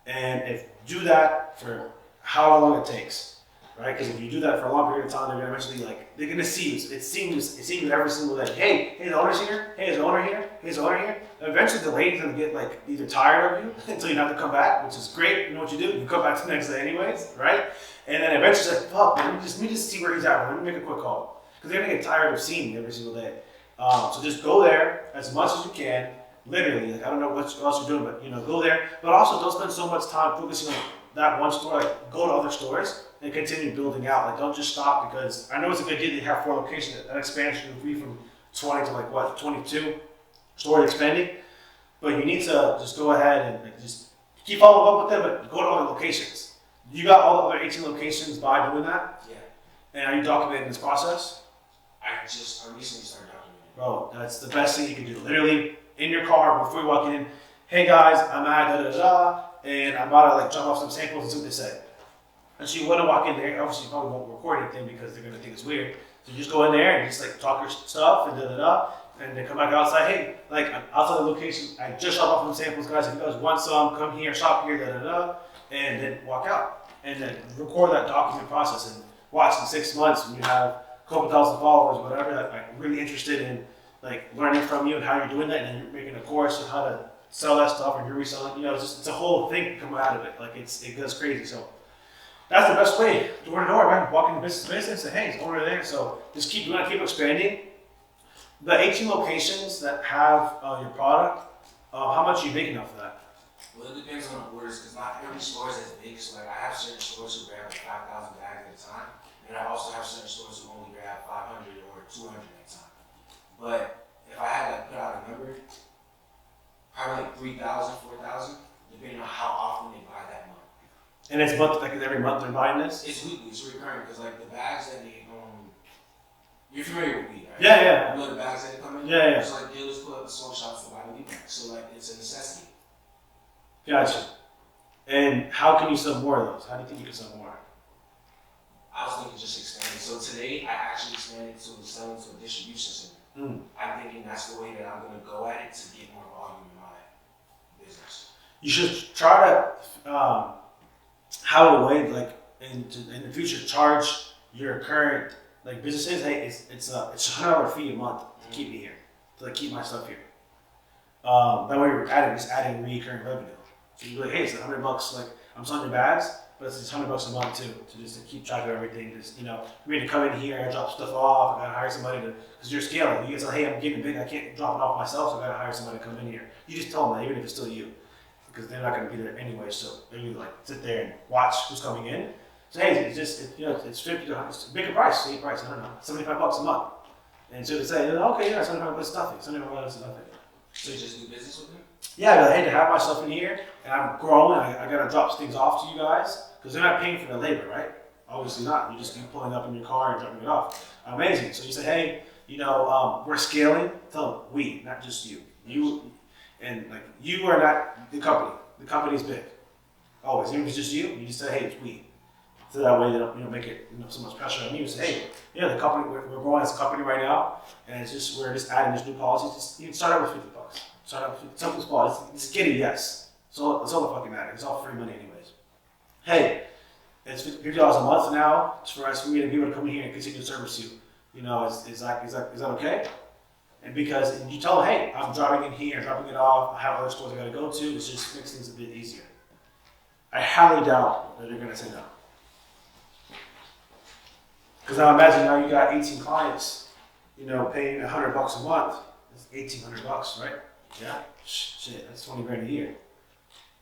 them. And if you do that for how long it takes, right? Because if you do that for a long period of time, they're gonna eventually they're gonna see you. It seems every single day. Hey, the owner's here. Hey, is the owner here? Hey, is the owner here? And eventually, the lady's gonna get either tired of you until you have to come back, which is great. You know what you do? You come back the next day anyways, right? And then eventually, it's fuck, man, let me just see where he's at. Let me make a quick call because they're gonna get tired of seeing me every single day. So just go there as much as you can. Literally, I don't know what else you're doing, but go there. But also, don't spend so much time focusing on that one store. Go to other stores and continue building out. Don't just stop because I know it's a good deal to have 4 locations. That expansion would be from 20 to 22 stores expanding. But you need to just go ahead and just keep following up with them, but go to other locations. You got all the other 18 locations by doing that? Yeah. And are you documenting this process? I recently started documenting. Bro, that's the best thing you can do. Literally, in your car, before you walk in, hey guys, I'm at da-da-da, and I'm about to like jump off some samples and see what they say. And so you want to walk in there, obviously you probably won't record anything because they're going to think it's weird. So you just go in there and just like talk your stuff and da-da-da, and then come back outside, hey, like I'm outside the location, I just shot off some samples, guys, if you guys want some, come here, shop here, da-da-da, and then walk out. And then record that document process and watch in 6 months when you have a couple thousand followers, whatever, that like really interested in like learning from you and how you're doing that, and then you're making a course on how to sell that stuff or you're reselling, you know, it's a whole thing come out of it. Like it goes crazy. So that's the best way, door to door, man. Walking business to business, and hey, it's over there. So just you want to keep expanding. The 18 locations that have your product, how much are you making off of that? Well, it depends on the orders, because not every store is as big. So like I have certain stores who grab like 5,000 bags at a time, and I also have certain stores who only grab 500 or 200 at a time. But if I had to put out a number, probably like 3,000, 4,000, depending on how often they buy that month. And it's month, like every month they're buying this? It's weekly, it's recurring, because like the bags that they, you're familiar with weed, right? Yeah, yeah. You know the bags that they come in? Yeah, yeah. It's like dealers put up the smoke shops to buy the weed bags, so like it's a necessity. Gotcha. And how can you sell more of those? How do you think you can sell more? I was thinking just expanding. So today I actually expanded to selling to a distribution center. I'm thinking that's the way that I'm going to go at it to get more volume in my business. You should try to have a way, like in the future, charge your current like businesses. Hey, it's a $100 fee a month to keep me here, to like keep my stuff here. That way we're adding recurring revenue. So you're like, hey, it's $100. Like I'm selling your bags, but it's $100 a month too, to keep track of everything. Just for me to come in here, I drop stuff off. I gotta hire somebody because you're scaling. You can say, hey, I'm getting big. I can't drop it off myself, so I gotta hire somebody to come in here. You just tell them that, even if it's still you, because they're not gonna be there anyway. So they're gonna like sit there and watch who's coming in. So hey, it's 50 to it's a bigger price, same price. I don't know, $75 a month. And so they say, okay, yeah, $75 is nothing. $75 is nothing. So you just do business with them? Yeah, but hey, to have myself in here and I'm growing, I gotta drop things off to you guys because they're not paying for the labor, right? Obviously not. You just be pulling up in your car and dropping it off. Amazing. So you say, hey, we're scaling. Tell them we, not just you. You and like you are not the company. The company's big. Always. Even if it's just you, you just say, hey, it's we. So that way they don't make it so much pressure on you. Say, hey, yeah, the company we're growing as a company right now, and we're just adding this new policy. You can start out with $50. Start out with something small. Just get a yes. So it's all the fucking matter. It's all free money anyways. Hey, it's $50 a month now for me to be able to come in here and continue to service you. Is that okay? And because you tell them, hey, I'm driving in here, dropping it off. I have other stores I got to go to. It just makes things a bit easier. I highly doubt that they're gonna say no. Because now imagine now you got 18 clients, paying $100 a month. That's $1,800, right? Yeah. Shit, that's 20 grand a year.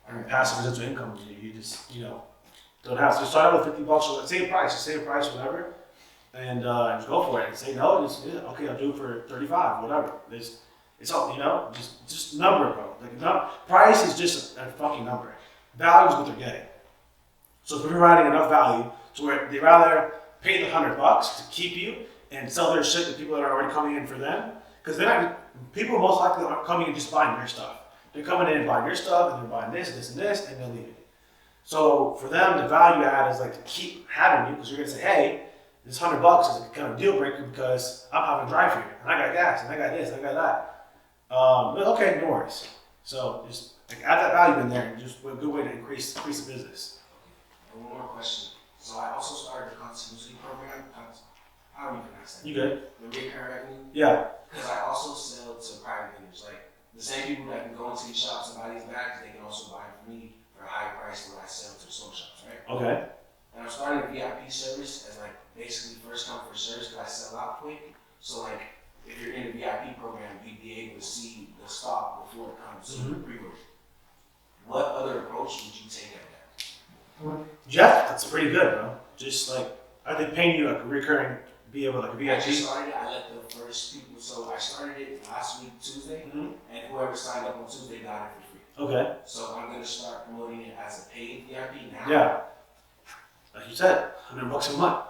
I mean, passive residual income, you just, don't have to start out with $50, same price, whatever, and just go for it. And say no, okay, I'll do it for 35, whatever. It's all, just number, bro. Like price is just a fucking number. Value is what they're getting. So if we're providing enough value to where they rather pay the $100 to keep you and sell their shit to people that are already coming in for them, because people most likely aren't coming and just buying your stuff. They're coming in and buying your stuff, and they're buying this, and this, and they're leaving. So for them, the value add is like to keep having you, because you're gonna say, hey, this $100 is a kind of deal breaker because I'm having to drive here, and I got gas, and I got this, and I got that. But okay, no worries. So just add that value in there, and just a good way to increase the business. And one more question. So I also started a continuity program. How do you pronounce that? You good? The recurring revenue? Yeah. Because I also sell to private vendors. Like the same people that can go into these shops and buy these bags, they can also buy them from me for a higher price than what I sell to the store shops, right? Okay. And I'm starting a VIP service as like basically first come first service because I sell out quick. So like if you're in the VIP program, you'd be able to see the stock before it comes to pre-order. What other approach would you take at that? Jeff, that's pretty good, bro. Just like I think paying you like a recurring, be able like a VIP. I just started it. I let the first people. So I started it last week Tuesday, and whoever signed up on Tuesday got it for free. Okay. So I'm gonna start promoting it as a paid VIP now. Yeah. Like you said, $100 a month.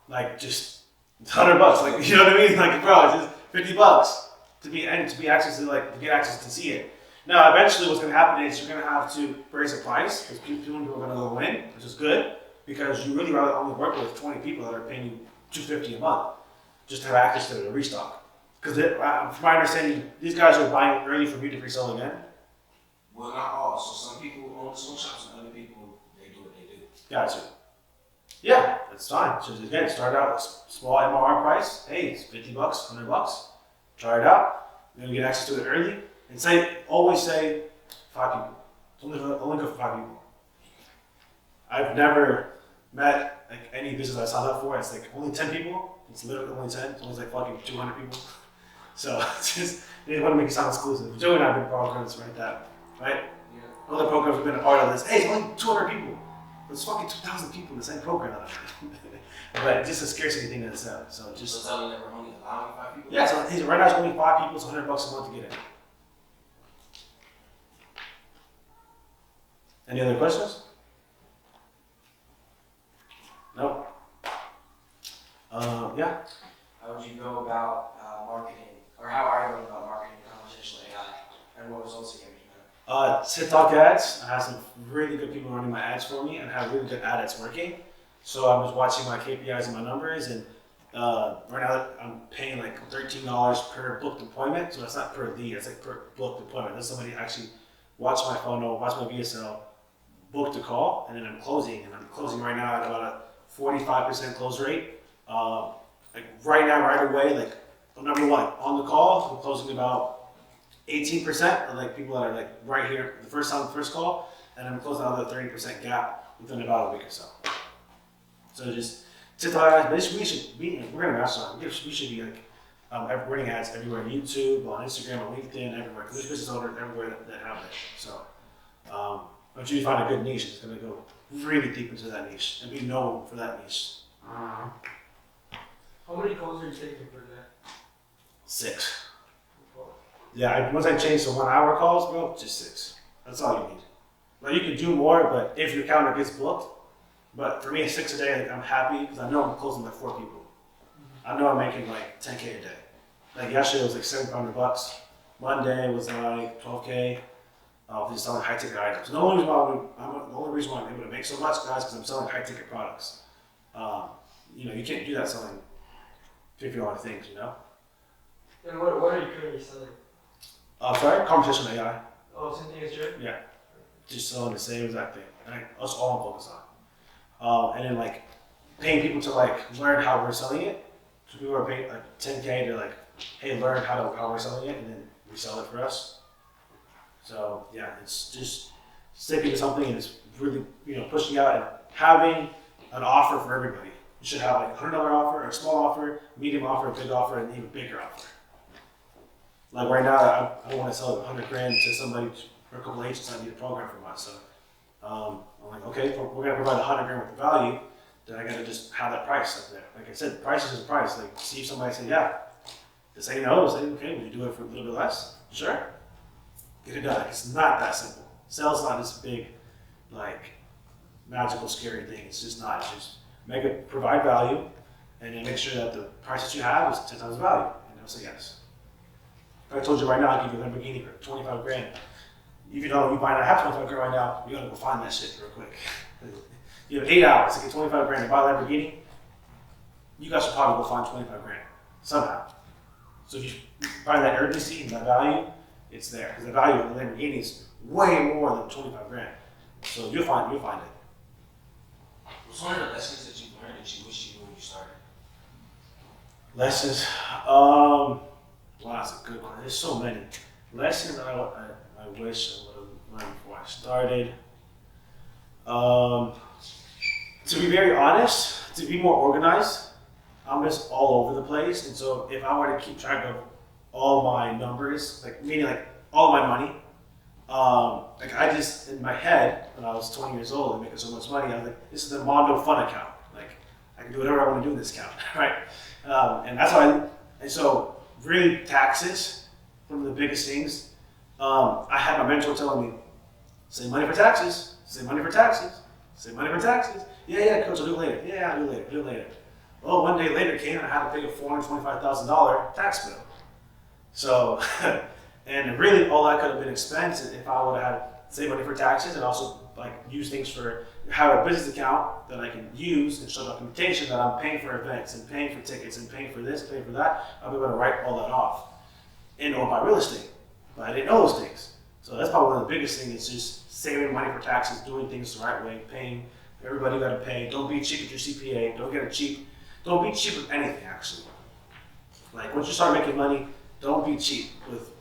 Like just $100. Like you know what I mean? Like bro, it's just $50 to be access to to get access to see it. Now eventually what's gonna happen is you're gonna have to raise the price because people are gonna go in, which is good because you really rather only work with 20 people that are paying you $250 a month just to have access to the restock. Because from my understanding, these guys are buying it early from you to resell again. Well, not all. So some people own the swing shops and other people, they do what they do. Gotcha. Yeah, that's fine. So again, start out with small MRR price. Hey, it's $50, $100. Try it out. You're gonna get access to it early. And always say 5 people. Only go for 5 people. I've never met like any business I signed up for. It's like only 10 people. It's literally only 10. It's only like fucking 200 people. So it's just they want to make it sound exclusive. Joey and I have been programs like that, right? Yeah. Other programs have been a part of this. Hey, it's only 200 people. There's fucking 2,000 people in the same program. But just a scarcity thing in itself. So just. So tell them that we're only allowing 5 people. Yeah. So right now it's only 5 people. It's $100 a month to get in. Any other questions? No. Yeah. How would you go about marketing, or how are you going about marketing conversational AI, and what results are you getting? TikTok ads. I have some really good people running my ads for me, and have really good ads working. So I'm just watching my KPIs and my numbers, and right now I'm paying like $13 per booked appointment. So that's not per lead; it's like per booked appointment. That's somebody actually watch my funnel, watch my VSL, booked a call, and then I'm closing. And I'm closing right now at about a 45% close rate. Like right now, right away, like number one, on the call, I'm closing about 18% of like people that are like right here the first call, and I'm closing out the 30% gap within about a week or so. So just TikTok ads, we're gonna master on. We should be like running ads everywhere on YouTube, on Instagram, on LinkedIn, everywhere. Because there's business owners everywhere that have it. So once you find a good niche, it's gonna go really deep into that niche and be known for that niche. How many calls are you taking per day? 6. Yeah, once I change to 1 hour calls, bro, just 6. That's all you need. Like you can do more, but if your calendar gets booked, but for me, it's 6 a day. Like, I'm happy because I know I'm closing like 4 people. I know I'm making like 10K a day. Like yesterday it was like $700. Monday was like 12K. Just selling high ticket items. The only reason why I'm able to make so much, guys, because I'm selling high ticket products. You can't do that selling $50 things, you know. And what are you currently selling? Sorry, conversational AI. Oh, same thing as Jerry? Yeah, just selling the same exact thing. And that's all I'm focused on. And then like paying people to like learn how we're selling it. So people are paying like 10K to like, hey, learn how we're selling it, and then resell it for us. So yeah, it's just sticking to something and it's really pushing out and having an offer for everybody. You should have like a $100 offer, a small offer, medium offer, a big offer, and an even bigger offer. Like right now, I don't want to sell $100,000 to somebody or a couple of agents that need a program from us. So I'm like, okay, if we're gonna provide $100,000 worth of value, then I gotta just have that price up there. Like I said, price is the price. Like see if somebody say yeah, to say no, say okay, would you do it for a little bit less? Sure. Get it done. It's not that simple. Sales not this big, like magical, scary thing. It's just not. It's just provide value, and then make sure that the price that you have is 10 times the value, and they'll say yes. If I told you right now, I'll give you a Lamborghini for $25,000. If you know you might not have $25,000 right now, you're gonna go find that shit real quick. You have 8 hours to get $25,000 to buy a Lamborghini. You guys should probably go find $25,000 somehow. So if you find that urgency and that value, it's there. Because the value of the Lamborghini is way more than $25,000. So you'll find it. What's one of the lessons that you learned that you wish you knew when you started? Lessons. Wow, that's a good one. There's so many lessons I wish I would have learned before I started. To be very honest, to be more organized, I'm just all over the place. And so if I were to keep track of all my numbers, meaning all my money, I just, in my head, when I was 20 years old and making so much money, I was like, this is the Mondo Fun account. I can do whatever I want to do in this account, right? And that's how and so really taxes, one of the biggest things, I had my mentor telling me, save money for taxes, save money for taxes, save money for taxes. Yeah, coach, I'll do it later. Yeah, I'll do it later. Well, one day later came and I had to pay a $425,000 tax bill. So, and really all that could have been expensive if I would have had save money for taxes and also like use things for, have a business account that I can use and show documentation that I'm paying for events and paying for tickets and paying for this, paying for that. I'll be able to write all that off and or buy real estate. But I didn't know those things. So that's probably one of the biggest things is just saving money for taxes, doing things the right way, paying everybody you gotta pay. Don't be cheap with your CPA. Don't be cheap with anything actually. Like once you start making money, don't be cheap with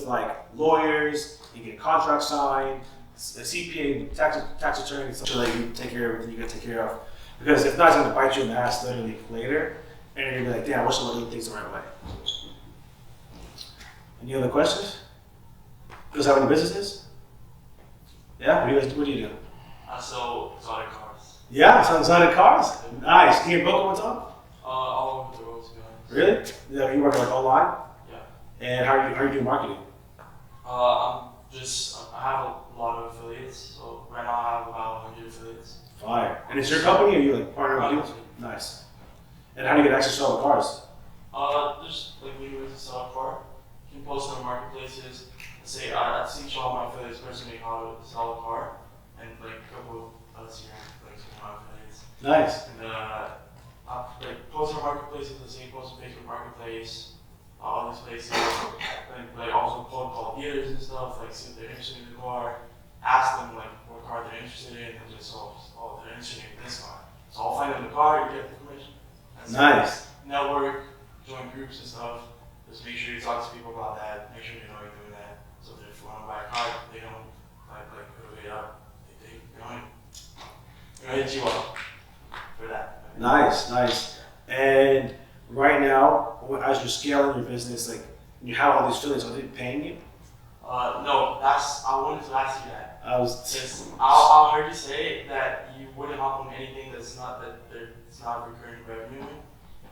like lawyers, you get a contract signed, a CPA, tax attorney, so that you take care of everything you gotta take care of. Because if not, it's gonna bite you in the ass literally later, and you're gonna be like, damn, I wish I would have done things the right way. Any other questions? You guys have any businesses? Yeah? What do you do? I sell exotic cars. Yeah, so exotic cars? Nice. Can you book one time? All over the world, to be honest. Really? Yeah, you work like online? Yeah. And how are you doing marketing? I have a lot of affiliates. So right now I have about 100 affiliates. Fire. And it's your company or you like partner with people? Nice. And how do you get access to all the cars? There's like when you were to sell a car, you can post on marketplaces. Say I teach all my affiliates personally how to sell a car, and like a couple of us here like my affiliates. Nice. And I like post on marketplaces. Let's say post on Facebook Marketplace, all these places. And like also call dealers and stuff. Like see if they're interested in the car, ask them like what car they're interested in, and just they're interested in this car. So I'll find them the car, you get the information. Nice. Network, join groups and stuff. Just make sure you talk to people about that. Make sure you know you're doing that. So that if you want to buy a car, they don't like put it up. They don't hit you up for that. Nice. And right now, as you're scaling your business, like you have all these affiliates, are they paying you? No, I wanted to ask you that. I heard you say that you wouldn't hop on anything it's not recurring revenue,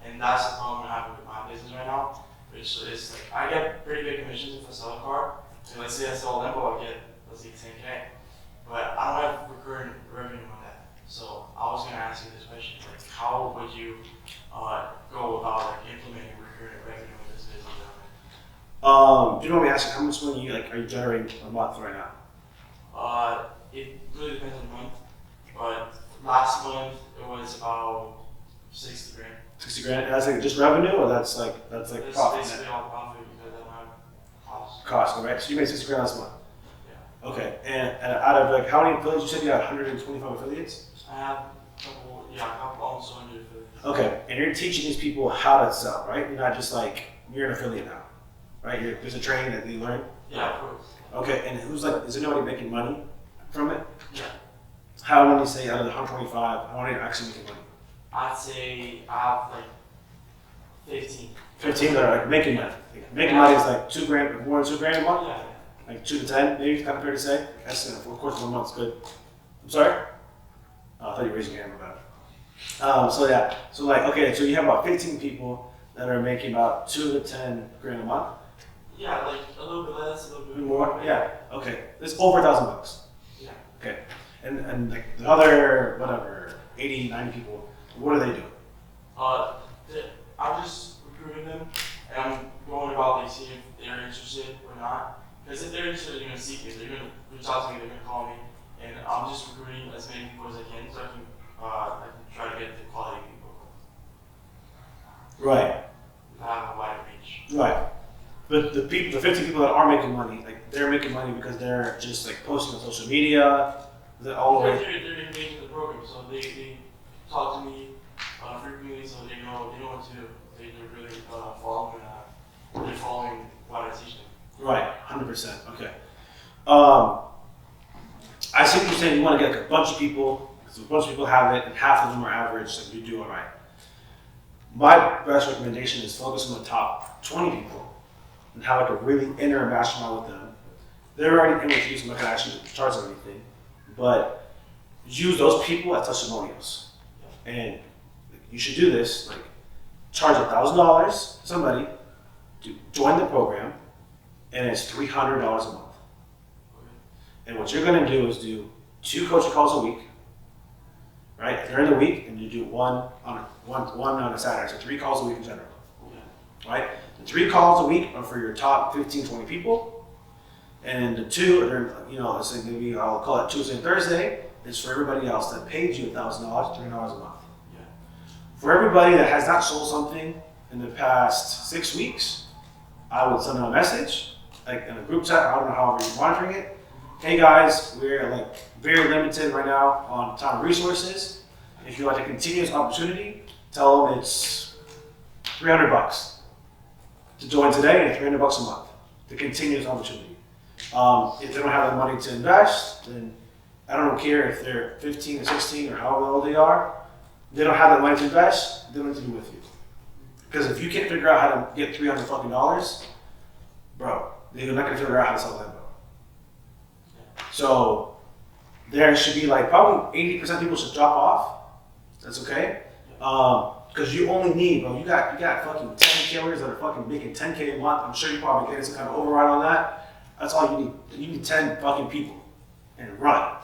and that's the problem I have with my business right now. Which is like I get pretty big commissions if I sell a car. So let's say I sell a Lambo, I get let's say 10K, but I don't have recurring revenue on that. So I was gonna ask you this question: like, how would you go about like implementing recurring revenue in this business? do you know what me asking? How much money are you generating a month right now? It really depends on the month, but last month it was about 60 grand. 60 grand. And that's like just revenue, or that's like It's profit? basically all profit because I don't have costs. Cost, right? So you made 60 grand last month. Yeah. Okay. And out of like how many affiliates? You said you had 125 affiliates. I have almost 100 affiliates. Okay. And you're teaching these people how to sell, right? You're not just like you're an affiliate now, right? There's a training that you learn. Yeah, of course. Okay. And is there nobody making money from it? Yeah. How many say out of the 125? How many are actually making money? I'd say I have like 15. 15 that are like making money. Like, making money is like more than $2 grand a month. Yeah. Like 2 to 10, maybe, kind of fair to say. Estimate for course 1 month's good. I'm sorry? Oh, I thought you were raising your hand about it. So yeah, so like, okay, so you have about 15 people that are making about 2 to 10 grand a month. Yeah, like a little bit less, a little bit More? Yeah, okay. It's over $1,000. Yeah. Okay. And like the other, whatever, 80, 90 people, what are they doing? I'm just recruiting them, and I'm going about like seeing if they're interested or not. Because if they're interested, they're gonna seek me. They're gonna reach out to me. They're gonna call me, and I'm just recruiting as many people as I can, so I can try to get the quality people. Right. Have a wider reach. Right. But the 50 people that are making money, like they're making money because they're just like posting on social media. They're They're engaged in the program, so they talk to me frequently, so they know what to do. They're really following what I teach them. Right, 100%. Okay. I see what you're saying. You want to get like a bunch of people, because a bunch of people have it, and half of them are average, so you do all right. My best recommendation is focus on the top 20 people and have like a really inner mastermind with them. They're already in with you, so I'm not going to actually charge them anything, but use those people as testimonials. And you should do this, like charge $1,000 to somebody to join the program, and it's $300 a month. And what you're gonna do is do 2 coaching calls a week, right? During the week, and you do one on a Saturday, so 3 calls a week in general, right? The 3 calls a week are for your top 15, 20 people, and the 2 are, let's say maybe I'll call it Tuesday and Thursday, is for everybody else that paid you $1,000, $300 a month. For everybody that has not sold something in the past 6 weeks, I would send them a message, like in a group chat. I don't know how you're monitoring it. Hey guys, we're like very limited right now on time and resources. If you like a continuous opportunity, tell them it's $300 to join today and $300 a month. The continuous opportunity. If they don't have the money to invest, then I don't care if they're 15 or 16 or however old they are. They don't have the money to invest, they don't need to be with you. Because if you can't figure out how to get $300 fucking dollars, bro, you're not gonna figure out how to sell Lambo. So there should be like probably 80% of people should drop off. That's okay. Because you only need, bro, you got fucking 10 killers that are fucking making 10K a month. I'm sure you probably getting some kind of override on that. That's all you need. You need 10 fucking people and run.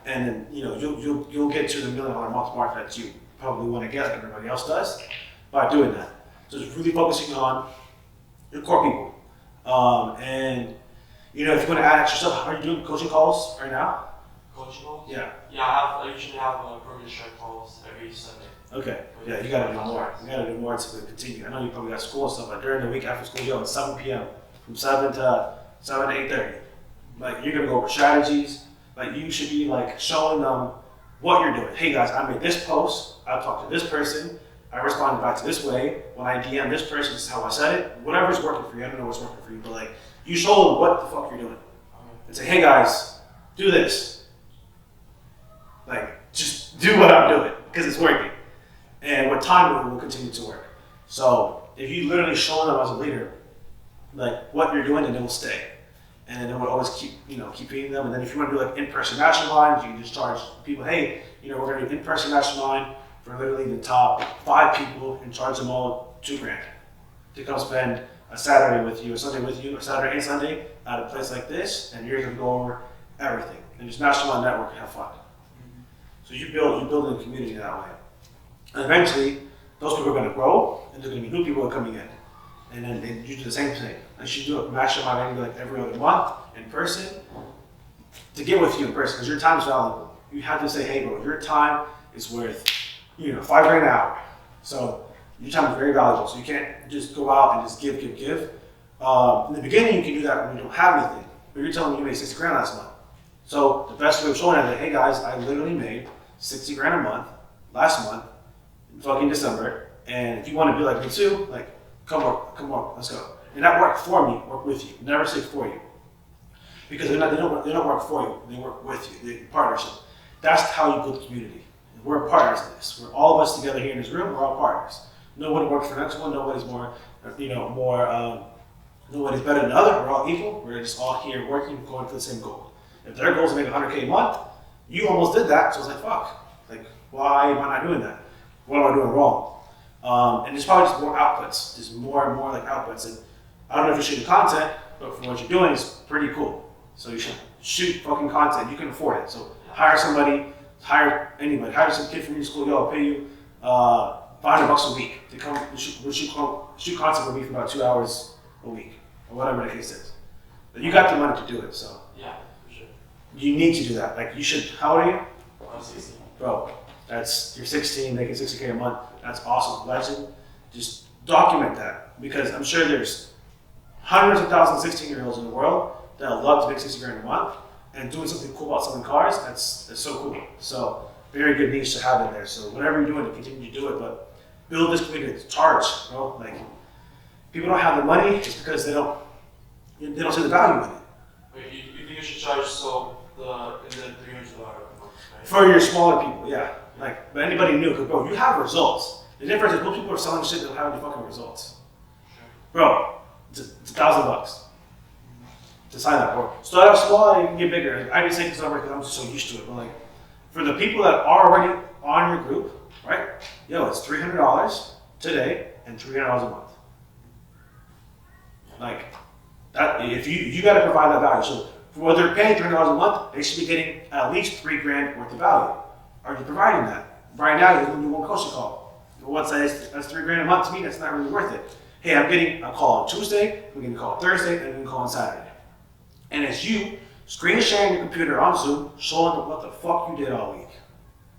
And then you'll get to the $1 million a month mark that you probably want to get, like everybody else does, by doing that. So just really focusing on your core people. And if you want to add extra stuff, are you doing coaching calls right now? Coaching calls? Yeah. Yeah, I usually have program strike calls every Sunday. Okay. Yeah, you gotta do more. You gotta do more to continue. I know you probably got school and stuff, but during the week after school, you're at 7 p.m. from 7 to 8:30. Like you're gonna go over strategies. Like you should be like showing them what you're doing. Hey guys, I made this post. I talked to this person. I responded back to this way. When I DM this person, this is how I said it. Whatever's working for you. I don't know what's working for you, but like you show them what the fuck you're doing. And say, hey guys, do this. Like just do what I'm doing because it's working. And with time, it will continue to work. So if you literally show them as a leader, like what you're doing, then it will stay. And then it will always keep feeding them. And then if you want to do like in-person masterminds, you can just charge people, hey, we're going to do in-person mastermind for literally the top 5 people and charge them all $2,000 to come spend a Saturday with you, a Sunday with you, a Saturday and Sunday at a place like this, and you're going to go over everything. And just mastermind network and have fun. So you're building a community that way. And eventually, those people are going to grow, and there's going to be new people coming in. And then you do the same thing. And you do a mastermind maybe like every other month in person to get with you in person, because your time is valuable. You have to say, hey, bro, your time is worth, $5,000 an hour. So your time is very valuable. So you can't just go out and just give. In the beginning, you can do that when you don't have anything. But you're telling me you made $60,000 last month. So the best way of showing that is like, hey guys, I literally made $60,000 a month last month, in fucking December. And if you want to be like me too, like come on, let's go. And that work for me, work with you. Never say for you. Because they don't work for you, they work with you. They're partnership. That's how you build community. We're partners in this. We're all of us together here in this room, we're all partners. Nobody works for the next one, nobody's nobody's better than the other, we're all equal. We're just all here working, going for the same goal. If their goal is to make $100K a month, you almost did that, so it's like, fuck. Like, why am I not doing that? What am I doing wrong? And there's probably just more outputs. There's more and more like outputs. And I don't know if you shoot the content, but for what you're doing is pretty cool. So you should shoot fucking content. You can afford it. So hire somebody, hire anybody. Hire some kid from your school. Yo, I'll pay you $500 a week to come and shoot content with me for about 2 hours a week, or whatever the case is. But you got the money to do it, so. Yeah, for sure. You need to do that. Like you should, how old are you? I'm 16. Bro, you're 16, making $60K a month. That's awesome. Legend. Just document that, because I'm sure there's hundreds of thousands of 16-year-olds in the world that would love to make $60,000 a month, and doing something cool about selling cars, that's so cool. So very good niche to have in there. So whatever you're doing, to continue to do it, but build this community. Charge, bro. Like people don't have the money just because they don't see the value in it. Wait, you think you should charge the $300 a month, right? For your smaller people, yeah. Like, but anybody new, because bro, you have results. The difference is most people are selling shit that don't have any fucking results. Bro, it's $1,000 to sign up. Or start out small, you can get bigger. I didn't say this number because I'm just so used to it, but like, for the people that are already on your group, right? Yo, it's $300 today and $300 a month. Like, That if you got to provide that value. So for they're paying $300 a month, they should be getting at least $3,000 worth of value. Are you providing that? Right now, you're doing one coaching call. What's that? That's $3,000 a month to me. That's not really worth it. Hey, I'm getting a call on Tuesday. I'm getting a call Thursday, and I'm getting a call on Saturday. And it's you screen sharing your computer on Zoom, showing them what the fuck you did all week.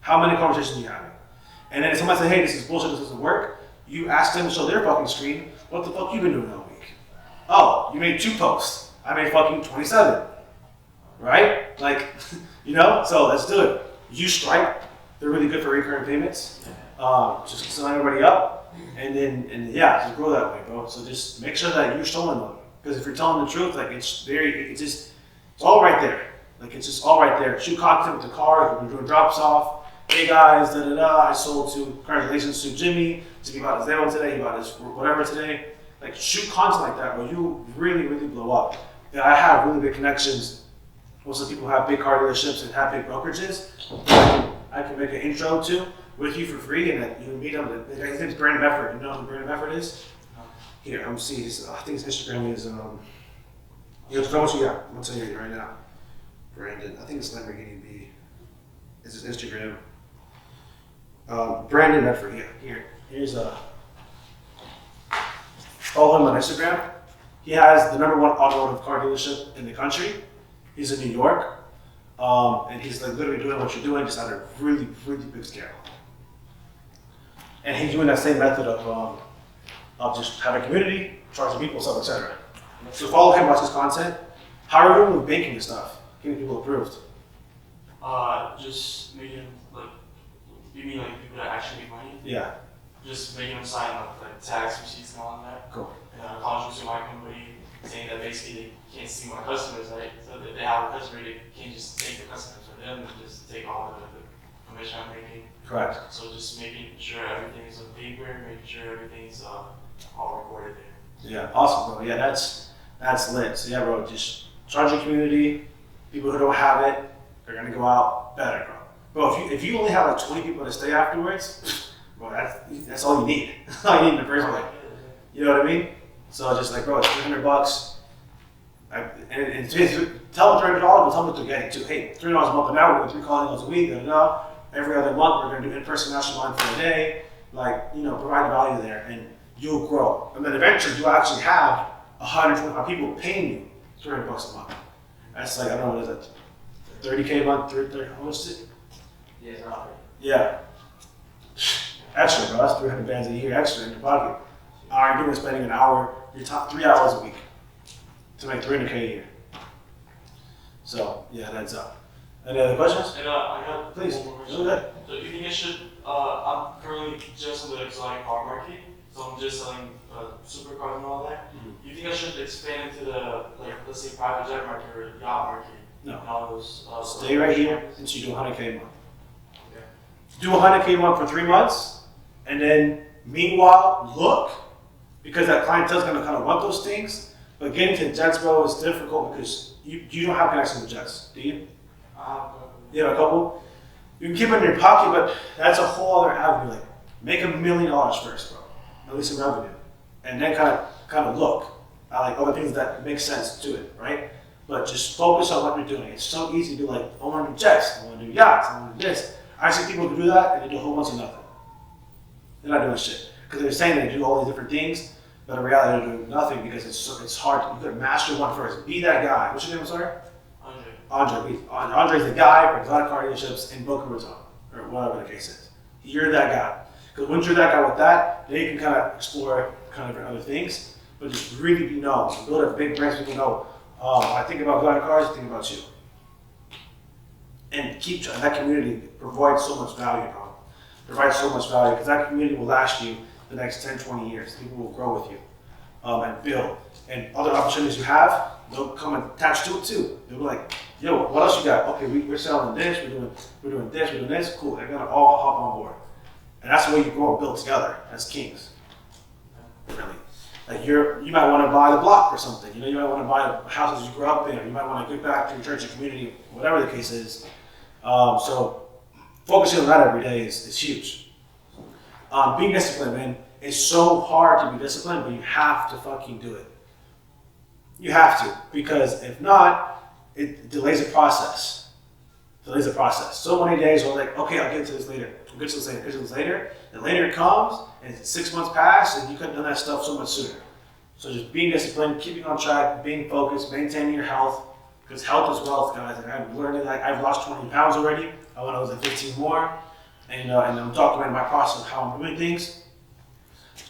How many conversations you having? And then if somebody says, hey, this is bullshit, this doesn't work, you ask them to show their fucking screen, what the fuck you been doing all week? Oh, you made 2 posts. I made fucking 27. Right? Like, so let's do it. Use Stripe. They're really good for recurring payments. Just sign everybody up, and just grow that way, bro. So just make sure that you're showing them. Because if you're telling the truth, like it's all right there. Like it's just all right there. Shoot content with the car, we're doing drops off. Hey guys, I sold to, congratulations to Jimmy. Jimmy bought his Zero today, he bought his whatever today. Like shoot content like that where you really, really blow up. Yeah, I have really big connections. Most of the people who have big car dealerships and have big brokerages. I can make an intro to with you for free, and then you can meet him. His name's Brandon Effort. You know who Brandon Effort is? Here, I'm see. I think his Instagram is I'm gonna tell you right now. Brandon, I think it's Lamborghini B. Is his Instagram? Brandon Effort. Yeah, here's follow him on Instagram. He has the #1 automotive car dealership in the country. He's in New York, and he's like literally doing what you're doing, just at a really, really big scale. And he's doing that same method of just having a community, charging people, stuff, etc. So follow him, watch his content. How are you doing with banking and stuff? Getting people approved? Just making you mean like people that actually make money? Yeah. Just making them sign like tax receipts and all that. Cool. And contracts with my company saying that basically they can't see my customers, right? So that they have a customer, they can't just take the customers for them and just take all the commission I'm making. Correct. So just making sure everything's on paper, making sure everything's all recorded there. Yeah, awesome, bro. Yeah, that's lit. So yeah, bro, just charge your community. People who don't have it, they're gonna go out better, bro. Bro, if you only have like 20 people to stay afterwards, bro, that's all you need. That's all you need in the first place. You know what I mean? So just like, bro, it's $300. And tell them $300, but tell them what they're getting too. Hey, $300 a month an hour, we're doing 3 calls a week, every other month we're gonna do in-person mastermind for a day. Like, provide value there, and you'll grow. And then eventually you'll actually have 125 people paying you $300 a month. That's like, I don't know, what is that? 30K a month, 30, how much is it? Yeah, it's not right. Yeah. Extra, bro. That's 300 bands a year extra in your pocket. All you're doing is spending an hour, your top 3 hours a week to make 300K a year. So, yeah, that's up. Any other questions? And I got Please. one more question. Go ahead. So you think I should, I'm currently just in the exotic car market, so I'm just selling supercars and all that. Mm-hmm. You think I should expand into the, let's say, private jet market or yacht market? No. And all those, Stay right here until you do 100K a month. Okay. Do 100K a month for 3 months, and then meanwhile, look, because that clientele is going to kind of want those things, but getting to jets, bro, is difficult because you don't have connection with jets, do you? You have a couple? You can keep it in your pocket, but that's a whole other avenue. Like, make $1 million first, bro, at least in revenue, and then kind of look at like other things that make sense to it, right? But just focus on what you're doing. It's so easy to be like, I want to do jets, I want to do yachts, I want to do this. I see people who do that and they do a whole bunch of nothing. They're not doing shit. Because they're saying they do all these different things, but in reality they're doing nothing because it's hard. You gotta master one first. Be that guy. What's your name, sorry? Andre. Andre's the guy for exotic car dealerships in Boca Raton, or whatever the case is. You're that guy. Because once you're that guy with that, then you can kind of explore kind of other things, but just really be known. So build a big brand so people know, when I think about exotic cars, I think about you. And keep that community provides so much value, bro. Provides so much value because that community will last you the next 10, 20 years. People will grow with you and build. And other opportunities you have, they'll come and attach to it too. They'll be like, yo, what else you got? Okay, we're selling this, we're doing this, cool. They're gonna all hop on board. And that's the way you grow and build together as kings. Really. Like you might want to buy the block or something. You might want to buy the houses you grew up in, or you might want to give back to your church or community, whatever the case is. So focusing on that every day is huge. Being disciplined, man, it's so hard to be disciplined, but you have to fucking do it. You have to, because if not, it delays the process. Delays the process. So many days we're like, okay, I'll get to this later. I'll get to this later. Get to this later. And later it comes, and 6 months pass, and you could have done that stuff so much sooner. So just being disciplined, keeping on track, being focused, maintaining your health, because health is wealth, guys. Like I've learned that I've lost 20 pounds already. I want to lose 15 more, and I'm documenting my process of how I'm doing things.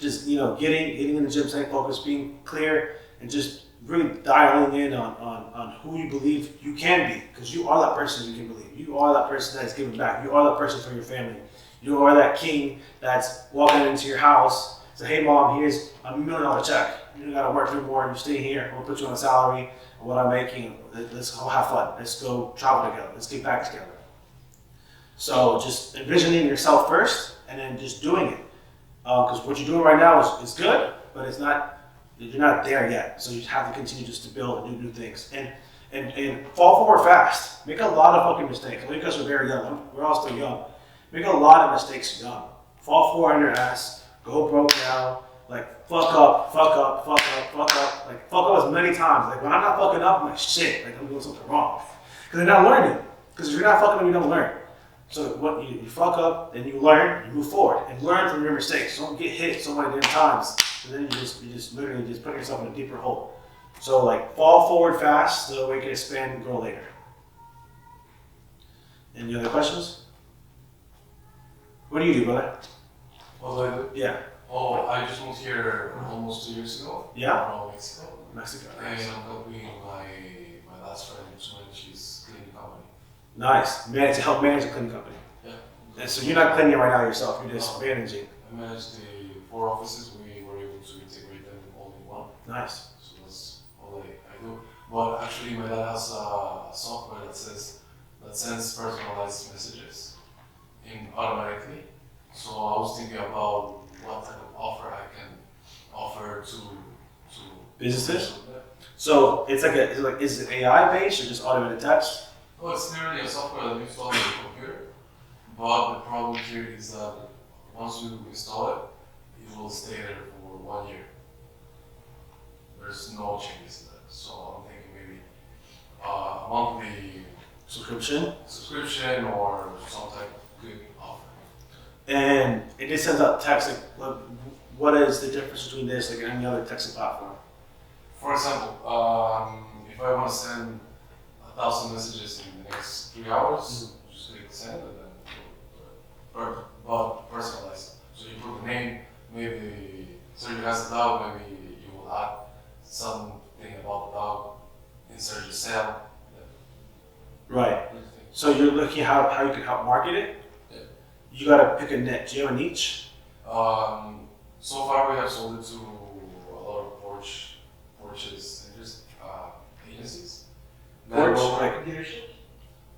Just getting in the gym, staying focused, being clear, and just really dialing in on who you believe you can be, because you are that person you can believe. You are that person that's giving back. You are that person for your family. You are that king that's walking into your house, say, hey mom, here's a $1 million check. You don't gotta work no more, you stay here, we'll put you on a salary, and what I'm making, let's go have fun. Let's go travel together, let's get back together. So just envisioning yourself first, and then just doing it. Because what you're doing right now is good, but it's not. You're not there yet, so you have to continue just to build and do new things. And fall forward fast. Make a lot of fucking mistakes. Only because we're very young. We're all still young. Make a lot of mistakes young. Fall forward on your ass. Go broke now. Like fuck up. Like fuck up as many times. Like when I'm not fucking up, I'm like shit. Like I'm doing something wrong. Because they're not learning. Because if you're not fucking up, you don't learn. So what you fuck up, then you learn, you move forward, and learn from your mistakes. Don't get hit so many damn times, and then you just literally just put yourself in a deeper hole. So like fall forward fast so we can expand and grow later. Any other questions? What do you do, brother? What do I do? Yeah. Oh, I just moved here almost 2 years ago. Yeah? From Mexico. Mexico. And Nice. I'm helping my last friend to manage his cleaning company. Nice. To help manage a cleaning company. Yeah. And so you're not cleaning right now yourself. You're just managing. I managed the 4 offices. We were able to integrate them all in one. Nice. So that's all I do. But actually, my dad has a software that sends personalized messages in automatically. So I was thinking about what type of offer I can offer to Businesses? So it's is it AI based or just automated text? Well, it's literally a software that you install on your computer. But the problem here is that once you install it, it will stay there for 1 year. There's no changes in that. So I'm thinking maybe a monthly subscription or some type of good offer. And it just sends out text. Like, what is the difference between this and any other texting platform? For example, if I want to send 1,000 messages in the next 3 hours, just click send and then but personalized. So you put the name, maybe Sergio has a dog, maybe you will add something about the dog, insert your sale. Right. So you're looking at how you can help market it? Yeah. You gotta pick a niche. Do you have a niche? So far we have sold it to a lot of porches and just agencies. Porch, like Dealership?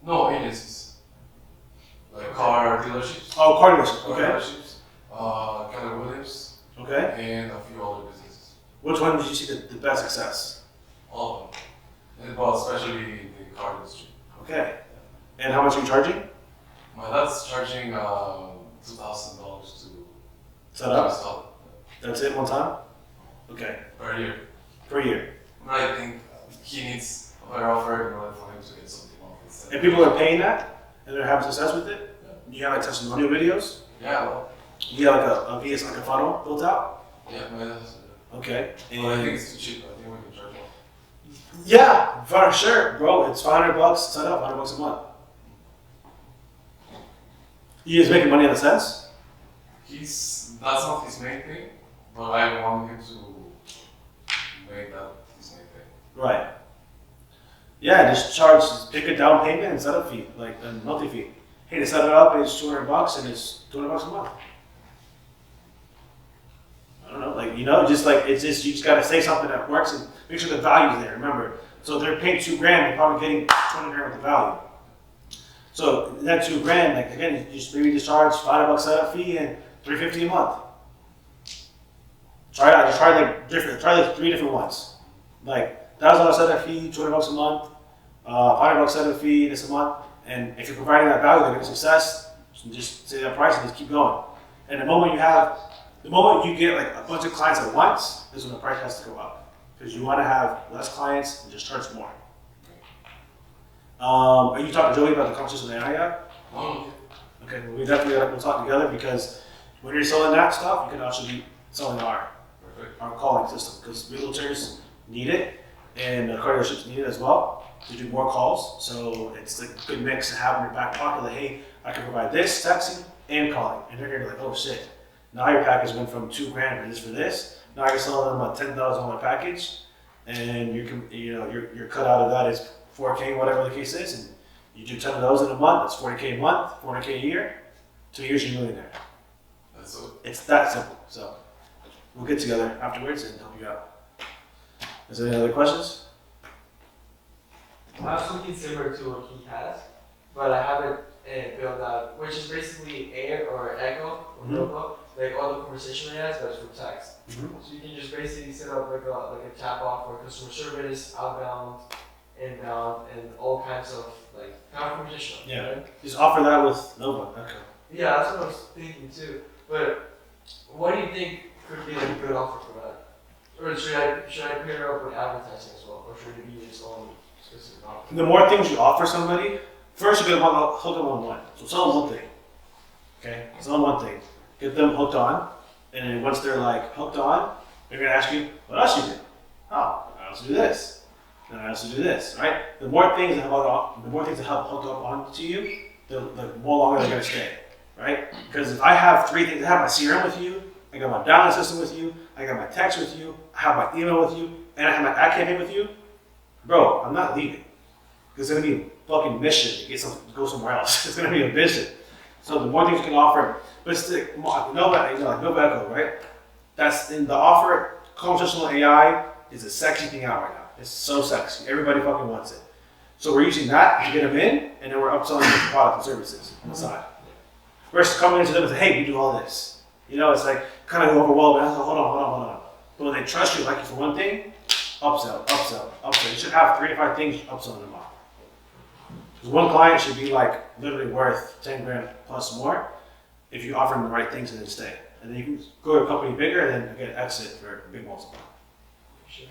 No, agencies. Like car dealerships. oh, car dealership. Car Okay. dealerships. Keller Williams, Okay. and a few other businesses. Which one did you see the best success? All of them. And, but especially the car industry. Okay. And how much are you charging? My dad's charging $2,000 to Set up. install That's it, one time? Okay. it per year. Per year. But I think he needs a better offer in order for him to get something off instead. And people are paying that? And they're having success with it? You have like testimonial videos? Yeah, well, You have like a VS, like a funnel built out? yeah, my dad has Okay. But I think it's too cheap. I think we can charge more. Yeah, for sure, bro. It's $500 set up, $100 a month. You guys making money in a sense? That's not his main thing, but I want him to make that his main thing. Right. Yeah, just pick a down payment and setup fee, like a monthly fee. Hey, to set it up, it's $200 and it's $200 a month. I don't know, it's just you just gotta say something that works and make sure the value's there. Remember, so if they're paying $2,000, they're probably getting 20 grand with the value. So that $2,000, like again, you maybe charge $5 setup fee and $350 a month. Try like 3 different ones. Like $1,000 setup fee, $200 a month, $500 setup fee this a month, and if you're providing that value, they're getting success. Just say that price and just keep going. And the moment you get like a bunch of clients at once, is when the price has to go up. because you want to have less clients and just charge more. Are you talking to Joey about the conversation with AI yet? Okay, well, we definitely we'll talk together because when you're selling that stuff, you can also be selling our calling system because realtors need it and car dealerships need it as well to do more calls. So it's like a good mix to have in your back pocket. Like, hey, I can provide this texting and calling, and they're gonna be like, oh shit, now your package went from $2,000 for this. Now I can sell them a $10,000 package, and you're cut out of that is $4K, whatever the case is, and you do 10 of those in a month. That's $40K a month, $400K a year. 2 years, you're a millionaire. It's that simple. So we'll get together afterwards and help you out. Is there any other questions? I have something similar to what he has, but I haven't built out, which is basically Air or Echo or Robo, like all the conversation he has, but it's for text. So you can just basically set up like a chat bot for customer service, outbound, inbound, and all kinds of like conversation. Yeah. Right? Just offer that with Nova. Okay. Yeah, that's what I was thinking too. But what do you think could be like a good offer for that? Or should I pair up with advertising as well, or should it be its own specific offer? The more things you offer somebody, first you're gonna want to hook them on one. So sell them one thing. Okay? Sell them one thing. Get them hooked on, and then once they're like hooked on, they're gonna ask you, what else you do? Oh, I also do this. And I also do this, right? The more things that help hook up onto you, the more longer they're gonna stay, right? Because if I have 3 things, I have my CRM with you, I got my download system with you, I got my text with you, I have my email with you, and I have my ad campaign with you, bro, I'm not leaving. It's gonna be a fucking mission to go somewhere else. It's gonna be a mission. So the more things you can offer, but it's like Nova Echo, right? That's in the offer. Conversational AI is a sexy thing out right now. It's so sexy. Everybody fucking wants it. So we're using that to get them in, and then we're upselling the products and services on the side. Versus coming into them and say, hey, we do all this. You know, it's like kind of overwhelming. Hold on. But when they trust you, like you for one thing, upsell. You should have 3 to 5 things upselling them on. Because one client should be like literally worth 10 grand plus more if you offer them the right things and then stay. And then you can go to a company bigger and then again exit for a big multiple. Sure.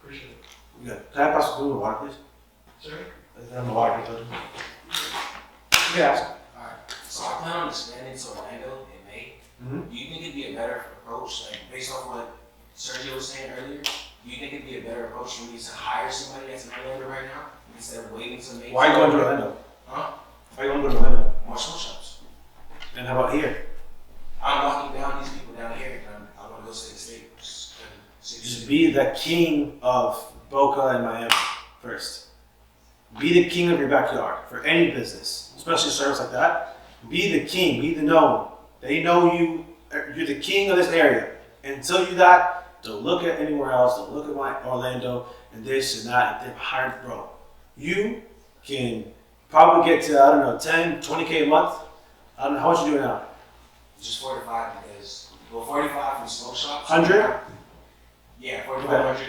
Appreciate it. Good. Can I pass the blue water, please? Sorry? I'm the water, please. Yeah. Alright. So I plan on expanding to Orlando in May. Mm-hmm. Do you think it'd be a better approach, like based off what Sergio was saying earlier? Do you think it'd be a better approach for me to hire somebody that's in Orlando right now instead of waiting to May? Why are you going to Orlando? Huh? Why are you going to Orlando? More smoke shops. And how about here? I'm knocking down these people down here, and I want to go state to state. Just be the king of Boca and Miami first. Be the king of your backyard for any business, especially a service like that. Be the king, be the known. They know you, you're the king of this area. Until you that, don't look at anywhere else, don't look at my Orlando and this and that, and then hire, bro. You can probably get to, I don't know, 10, 20K a month. I don't know, how much you doing now? Just 45 because, well, 45 from smoke shops. 100? Yeah, 4,500